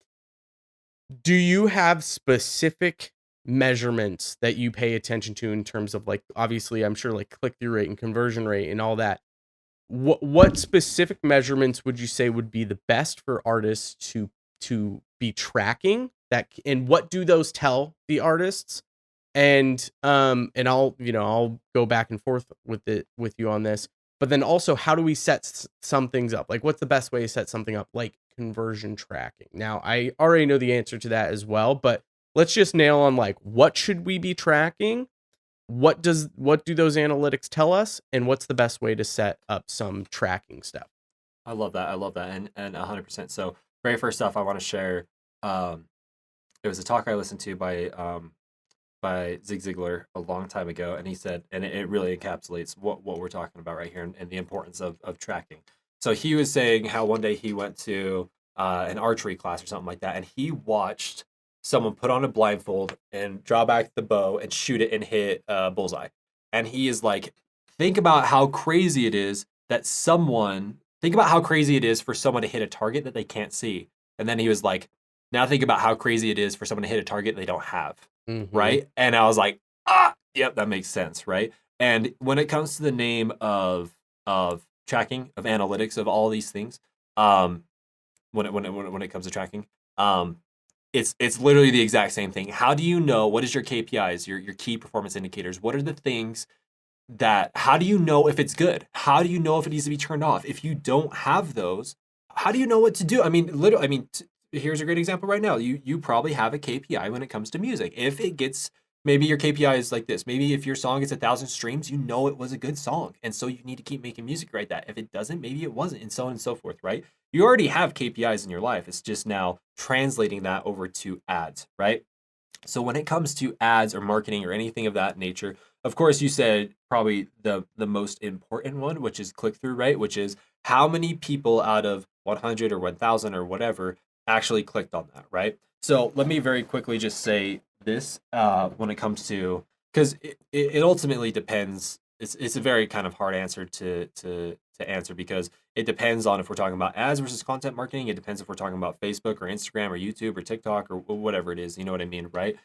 do you have specific measurements that you pay attention to in terms of like, obviously I'm sure like click-through rate and conversion rate and all that? What specific measurements would you say would be the best for artists to be tracking that, and what do those tell the artists? And I'll go back and forth with you on this, but then also, how do we set some things up? Like, what's the best way to set something up like conversion tracking? Now, I already know the answer to that as well, but let's just nail on like, what should we be tracking? What do those analytics tell us, and what's the best way to set up some tracking stuff? I love that. And 100%. So very first off, I want to share. It was a talk I listened to by Zig Ziglar a long time ago, and he said, and it really encapsulates what we're talking about right here, and the importance of tracking. So he was saying how one day he went to an archery class or something like that, and he watched someone put on a blindfold and draw back the bow and shoot it and hit bullseye. And he is like, think about how crazy it is for someone to hit a target that they can't see. And then he was like, now think about how crazy it is for someone to hit a target they don't have. Mm-hmm. Right? And I was like, yep, that makes sense, right? And when it comes to the name of tracking, of analytics, of all these things, when it comes to tracking, it's literally the exact same thing. How do you know, what is your KPIs, your key performance indicators? What are the things how do you know if it's good? How do you know if it needs to be turned off? If you don't have those, how do you know what to do? I mean, here's a great example right now. You probably have a KPI when it comes to music. If it gets, maybe your KPI is like this. Maybe if your song gets 1,000 streams, you know it was a good song, and so you need to keep making music right that. If it doesn't, maybe it wasn't, and so on and so forth, right? You already have KPIs in your life. It's just now translating that over to ads, right? So when it comes to ads or marketing or anything of that nature, of course, you said probably the most important one, which is click through rate, which is how many people out of 100 or 1,000 or whatever actually clicked on that, right? So let me very quickly just say this when it comes to, because it ultimately depends. It's a very kind of hard answer to answer, because it depends on if we're talking about ads versus content marketing. It depends if we're talking about Facebook or Instagram or YouTube or TikTok or whatever it is. You know what I mean, right?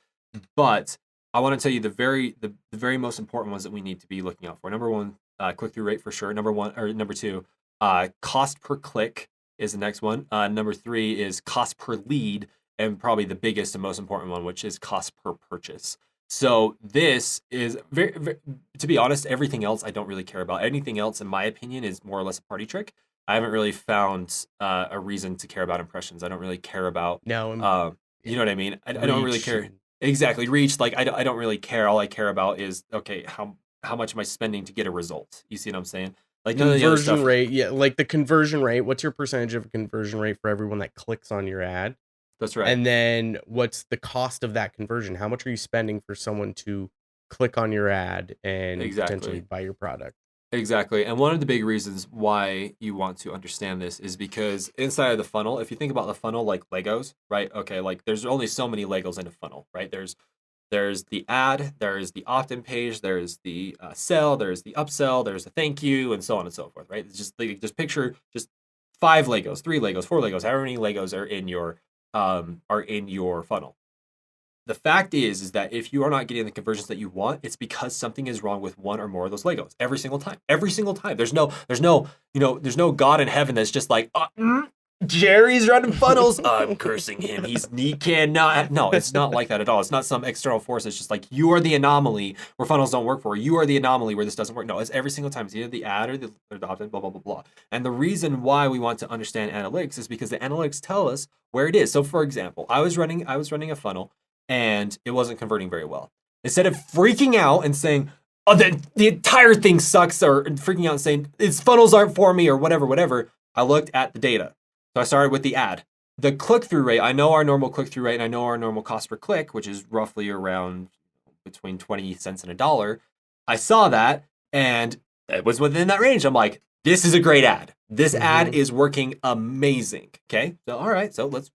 But I want to tell you the very most important ones that we need to be looking out for. Number one, click through rate for sure. Number two, cost per click is the next one. Number three is cost per lead, and probably the biggest and most important one, which is cost per purchase. So this is very, to be honest, everything else I don't really care about. Anything else, in my opinion, is more or less a party trick. I haven't really found a reason to care about impressions. I don't really care about, No, you know what I mean? I don't really reach care. and- Exactly, reach. Like I don't really care. All I care about is, okay, how much am I spending to get a result? You see what I'm saying? Like none of the other conversion stuff. rate. Yeah, like the conversion rate. What's your percentage of conversion rate for everyone that clicks on your ad? That's right. And then what's the cost of that conversion? How much are you spending for someone to click on your ad and potentially Exactly. buy your product? Exactly. And one of the big reasons why you want to understand this is because inside of the funnel, if you think about the funnel like Legos, right? Okay, like there's only so many Legos in a funnel, right? There's the ad, there's the opt-in page, there's the sell, there's the upsell, there's the thank you, and so on and so forth, right? It's just like, just picture just 5 Legos, 3 Legos, 4 Legos, however many Legos are in your funnel. The fact is that if you are not getting the conversions that you want, it's because something is wrong with one or more of those Legos every single time. Every single time. There's no God in heaven that's just like, Jerry's running funnels. I'm cursing him. He cannot. No, it's not like that at all. It's not some external force. It's just like, you are the anomaly where funnels don't work for. You are the anomaly where this doesn't work. No, it's every single time. It's either the ad or the opt-in, blah, blah, blah, blah. And the reason why we want to understand analytics is because the analytics tell us where it is. So for example, I was running a funnel and it wasn't converting very well. Instead of freaking out and saying, oh, the entire thing sucks, or freaking out and saying, its funnels aren't for me, or whatever, I looked at the data. So I started with the ad. The click-through rate, I know our normal click-through rate, and I know our normal cost per click, which is roughly around between 20 cents and $1. I saw that, and it was within that range. I'm like, this is a great ad. This ad is working amazing. Okay, so all right, so let's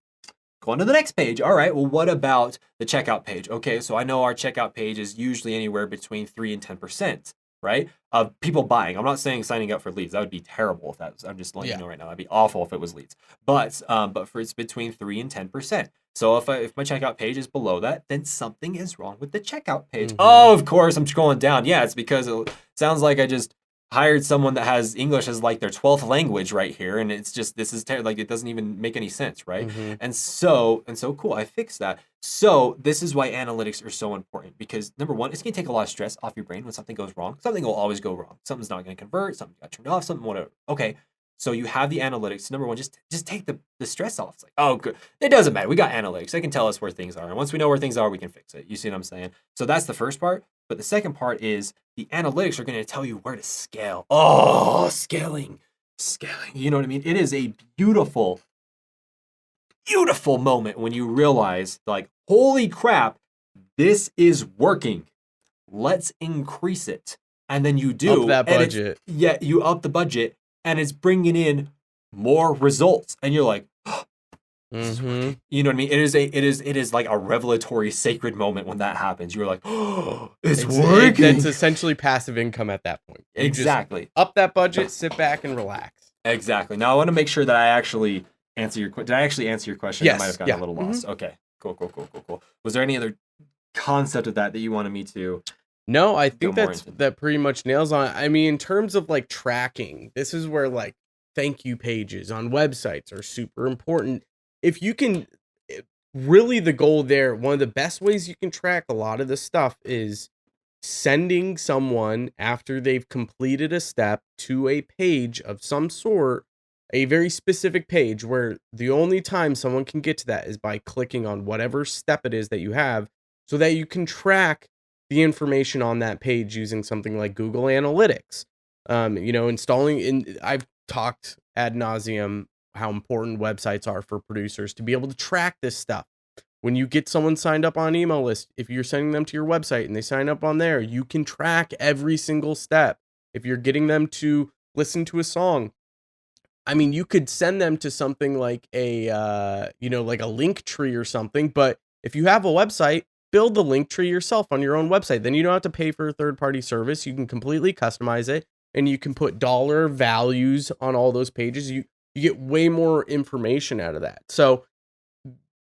go on to the next page. All right, well, what about the checkout page? Okay, so I know our checkout page is usually anywhere between 3 and 10%, right? Of people buying. I'm not saying signing up for leads. That would be terrible if that was, I'm just letting you know right now. That'd be awful if it was leads. But for it's between 3 and 10%. So if my checkout page is below that, then something is wrong with the checkout page. Oh, of course, I'm scrolling down. Yeah, it's because it sounds like I just hired someone that has English as like their 12th language right here, and it's just, this is like, it doesn't even make any sense, right? And so cool, I fixed that. So this is why analytics are so important, because number one, it's gonna take a lot of stress off your brain when something goes wrong. Something will always go wrong. Something's not gonna convert, something got turned off, something whatever. Okay, so you have the analytics. Number one, just take the stress off. It's like, oh, good. It doesn't matter. We got analytics. They can tell us where things are. And once we know where things are, we can fix it. You see what I'm saying? So that's the first part. But the second part is the analytics are going to tell you where to scale. Oh, scaling. You know what I mean? It is a beautiful, beautiful moment when you realize, like, holy crap, this is working. Let's increase it. And then you do. Up that budget. Yeah, you up the budget, and it's bringing in more results. And you're like, you know what I mean? It is like a revelatory, sacred moment when that happens. You're like, oh, it's working. That's essentially passive income at that point. You exactly. Up that budget, sit back and relax. Exactly. Now I want to make sure that I actually answer your question. Did I actually answer your question? Yes. I might have gotten a little lost. Okay. Cool. Was there any other concept of that you wanted me to? No, I think that pretty much nails on it. I mean, in terms of like tracking, this is where like thank you pages on websites are super important. If you can, really the goal there, one of the best ways you can track a lot of this stuff is sending someone after they've completed a step to a page of some sort a very specific page where the only time someone can get to that is by clicking on whatever step it is that you have, so that you can track the information on that page using something like Google Analytics. Installing in I've talked ad nauseum how important websites are for producers to be able to track this stuff. When you get someone signed up on an email list, if you're sending them to your website and they sign up on there, you can track every single step. If you're getting them to listen to a song, I mean, you could send them to something like like a link tree or something. But if you have a website, build the link tree yourself on your own website. Then you don't have to pay for a third-party service. You can completely customize it, and you can put dollar values on all those pages. You get way more information out of that. So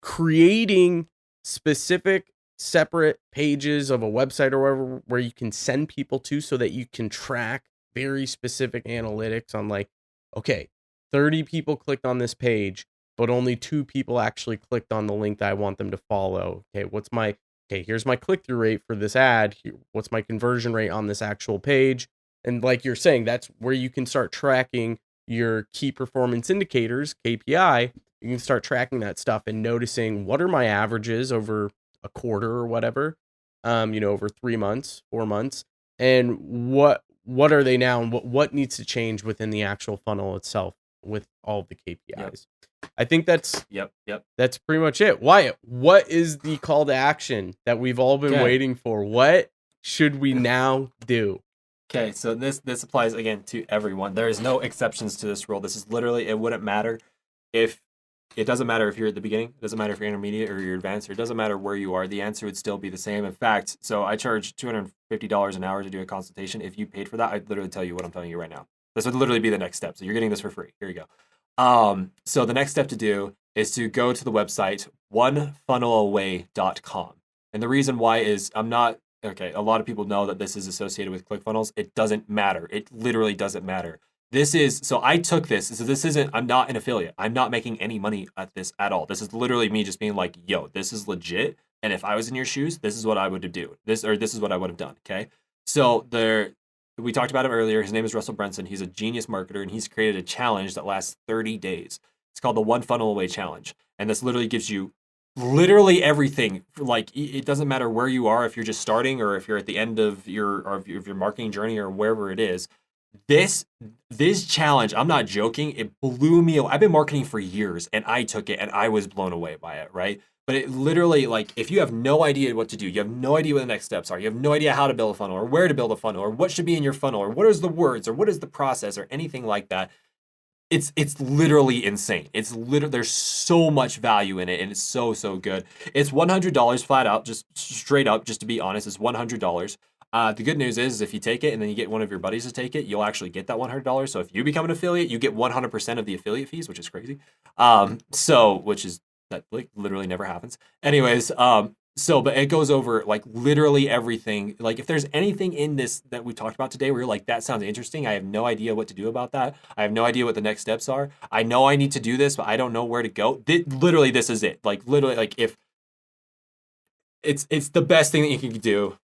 creating specific separate pages of a website or wherever where you can send people to so that you can track very specific analytics on, like, okay, 30 people clicked on this page, but only 2 people actually clicked on the link that I want them to follow. Here's my click-through rate for this ad. What's my conversion rate on this actual page? And like you're saying, that's where you can start tracking your key performance indicators, KPI. You can start tracking that stuff and noticing what are my averages over a quarter or whatever, over 3 months, 4 months, and what are they now, and what needs to change within the actual funnel itself with all of the KPIs. Yep. I think that's that's pretty much it. Wyatt, what is the call to action that we've all been waiting for? What should we now do? Okay, so this applies again to everyone. There is no exceptions to this rule. This is literally, it wouldn't matter if it doesn't matter if you're at the beginning, it doesn't matter if you're intermediate or you're advanced, or it doesn't matter where you are. The answer would still be the same. In fact, so I charge $250 an hour to do a consultation. If you paid for that, I'd literally tell you what I'm telling you right now. This would literally be the next step. So you're getting this for free. Here you go. So the next step to do is to go to the website onefunnelaway.com. And the reason why is a lot of people know that this is associated with ClickFunnels. It doesn't matter. It literally doesn't matter. So I took this. So I'm not an affiliate. I'm not making any money at this at all. This is literally me just being like, yo, this is legit. And if I was in your shoes, this is what I would do. This is what I would have done. Okay. So we talked about him earlier. His name is Russell Brunson. He's a genius marketer, and he's created a challenge that lasts 30 days. It's called the One Funnel Away Challenge. And this literally gives you literally everything. Like, it doesn't matter where you are, if you're just starting or if you're at the end of your marketing journey or wherever it is. This challenge, I'm not joking, it blew me away. I've been marketing for years, and I took it and I was blown away by it, right? But it literally, like, if you have no idea what to do, you have no idea what the next steps are, you have no idea how to build a funnel or where to build a funnel or what should be in your funnel or what is the words or what is the process or anything like that, it's literally insane. There's so much value in it, and it's so good. It's $100 flat out, just straight up, just to be honest, it's $100. The good news is if you take it and then you get one of your buddies to take it, you'll actually get that $100. So if you become an affiliate, you get 100% of the affiliate fees, which is crazy. Which is that, like, literally never happens. Anyways, but it goes over, like, literally everything. Like, if there's anything in this that we talked about today where you're like, that sounds interesting, I have no idea what to do about that. I have no idea what the next steps are. I know I need to do this, but I don't know where to go. Literally, this is it. Like, literally, like, if it's the best thing that you can do.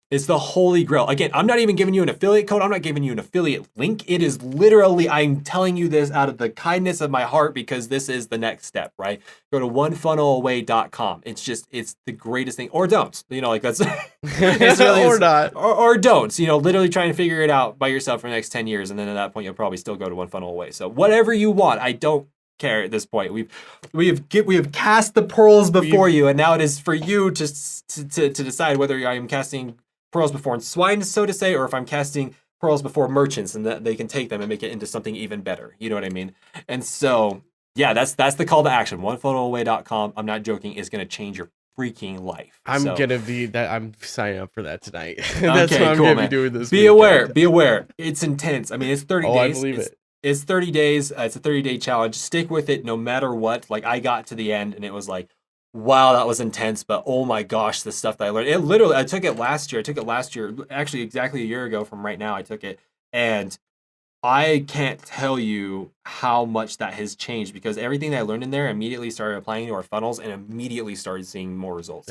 It's the holy grail. Again, I'm not even giving you an affiliate code. I'm not giving you an affiliate link. It is literally, I'm telling you this out of the kindness of my heart because this is the next step, right? Go to onefunnelaway.com. It's the greatest thing. Or don't. That's it's really, or not. Or don't. Literally trying to figure it out by yourself for the next 10 years. And then at that point, you'll probably still go to One Funnel Away. So whatever you want, I don't care at this point. We have cast the pearls before you, and now it is for you to decide whether I am casting pearls before swine, so to say, or if I'm casting pearls before merchants and that they can take them and make it into something even better. You know what I mean? And so, yeah, that's the call to action. Onefunnelaway.com. I'm not joking. Is going to change your freaking life. I'm signing up for that tonight. That's okay, what I'm cool, going to man. be doing this Be aware. It's intense. I mean, it's 30 days. I believe it. It's 30 days. It's a 30-day challenge. Stick with it no matter what. Like, I got to the end and it was like, wow, that was intense, but oh my gosh, the stuff that I learned. I took it last year, actually exactly a year ago from right now, I took it, and I can't tell you how much that has changed because everything that I learned in there immediately started applying to our funnels and immediately started seeing more results.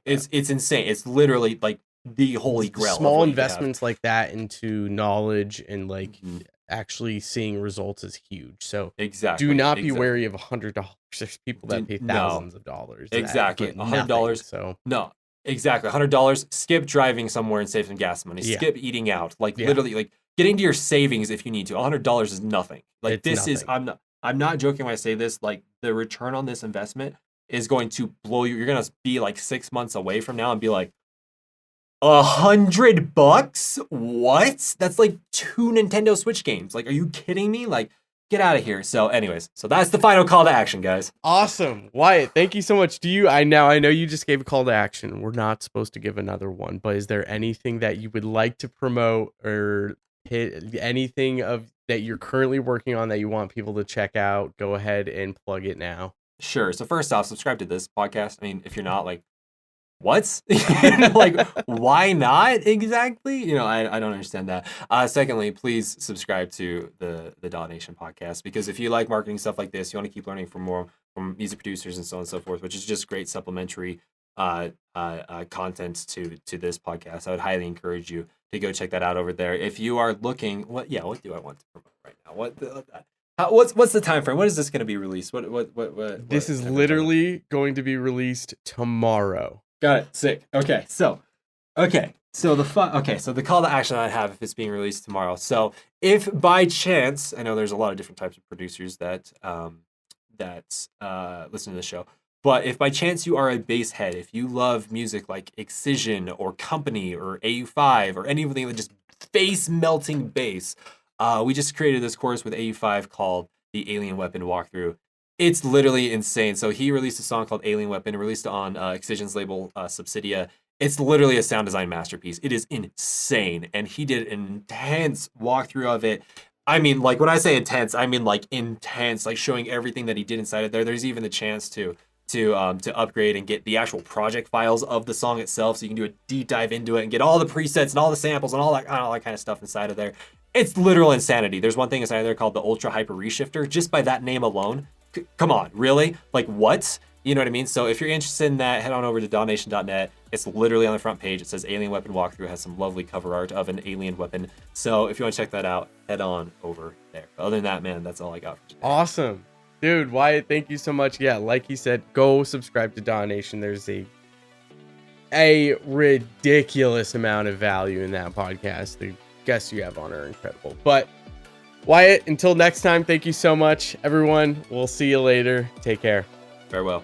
It's insane. It's literally like the holy grail. Small investments like that into knowledge and actually seeing results is huge. So Exactly. do not be wary of $100. There's people that pay No. thousands of dollars. that Exactly. get $100. nothing, So No. Exactly. $100. Skip driving somewhere and save some gas money. Yeah. Skip eating out. Like Yeah. literally, like getting to your savings if you need to. $100 is nothing. Like It's this is nothing. I'm not joking when I say this. Like the return on this investment is going to blow you. You're gonna be like 6 months away from now and be like, $100? What? That's like 2 Nintendo Switch games. Like, are you kidding me? Like, get out of here. So, anyways, so that's the final call to action, guys. Awesome. Wyatt, thank you so much. I know you just gave a call to action. We're not supposed to give another one, but is there anything that you would like to promote or hit anything that you're currently working on that you want people to check out? Go ahead and plug it now. Sure. So first off, subscribe to this podcast. I mean, if you're not, like, what? Like, why not exactly? I don't understand that. Secondly, please subscribe to the Daw Nation podcast, because if you like marketing stuff like this, you want to keep learning from music producers and so on and so forth, which is just great supplementary content to this podcast. I would highly encourage you to go check that out over there. If you are looking, what do I want to promote right now? What's the time frame? When is this going to be released? This is literally going to be released tomorrow. Got it. Sick. Okay. So the call to action I have if it's being released tomorrow. So if by chance, I know there's a lot of different types of producers that listen to the show, but if by chance you are a bass head, if you love music like Excision or Company or AU5 or anything that just face melting bass, we just created this course with AU5 called the Alien Weapon Walkthrough. It's literally insane. So he released a song called Alien Weapon, released on Excision's label, Subsidia. It's literally a sound design masterpiece. It is insane. And he did an intense walkthrough of it. I mean, like, when I say intense, I mean like intense, like showing everything that he did inside of there. There's even the chance to upgrade and get the actual project files of the song itself, so you can do a deep dive into it and get all the presets and all the samples and all that kind of stuff inside of there. It's literal insanity. There's one thing inside of there called the Ultra Hyper Reshifter. Just by that name alone, come on, really? Like, what? You know what I mean? So if you're interested in that, head on over to domnation.net. It's literally on the front page. It says Alien Weapon Walkthrough. It has some lovely cover art of an alien weapon. So if you want to check that out, head on over there. But other than that, man, that's all I got for today. Awesome. Dude, Wyatt, thank you so much. Yeah, like he said, go subscribe to Daw Nation. There's a ridiculous amount of value in that podcast. The guests you have on are incredible. But Wyatt, until next time, thank you so much, everyone. We'll see you later. Take care. Farewell.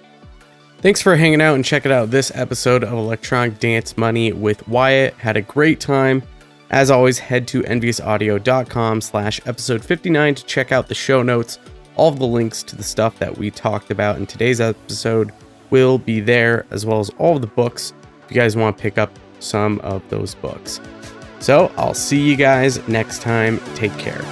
Thanks for hanging out and checking out this episode of Electronic Dance Money with Wyatt. Had a great time. As always, head to enviousaudio.com/episode 59 to check out the show notes. All of the links to the stuff that we talked about in today's episode will be there, as well as all of the books if you guys want to pick up some of those books. So I'll see you guys next time. Take care.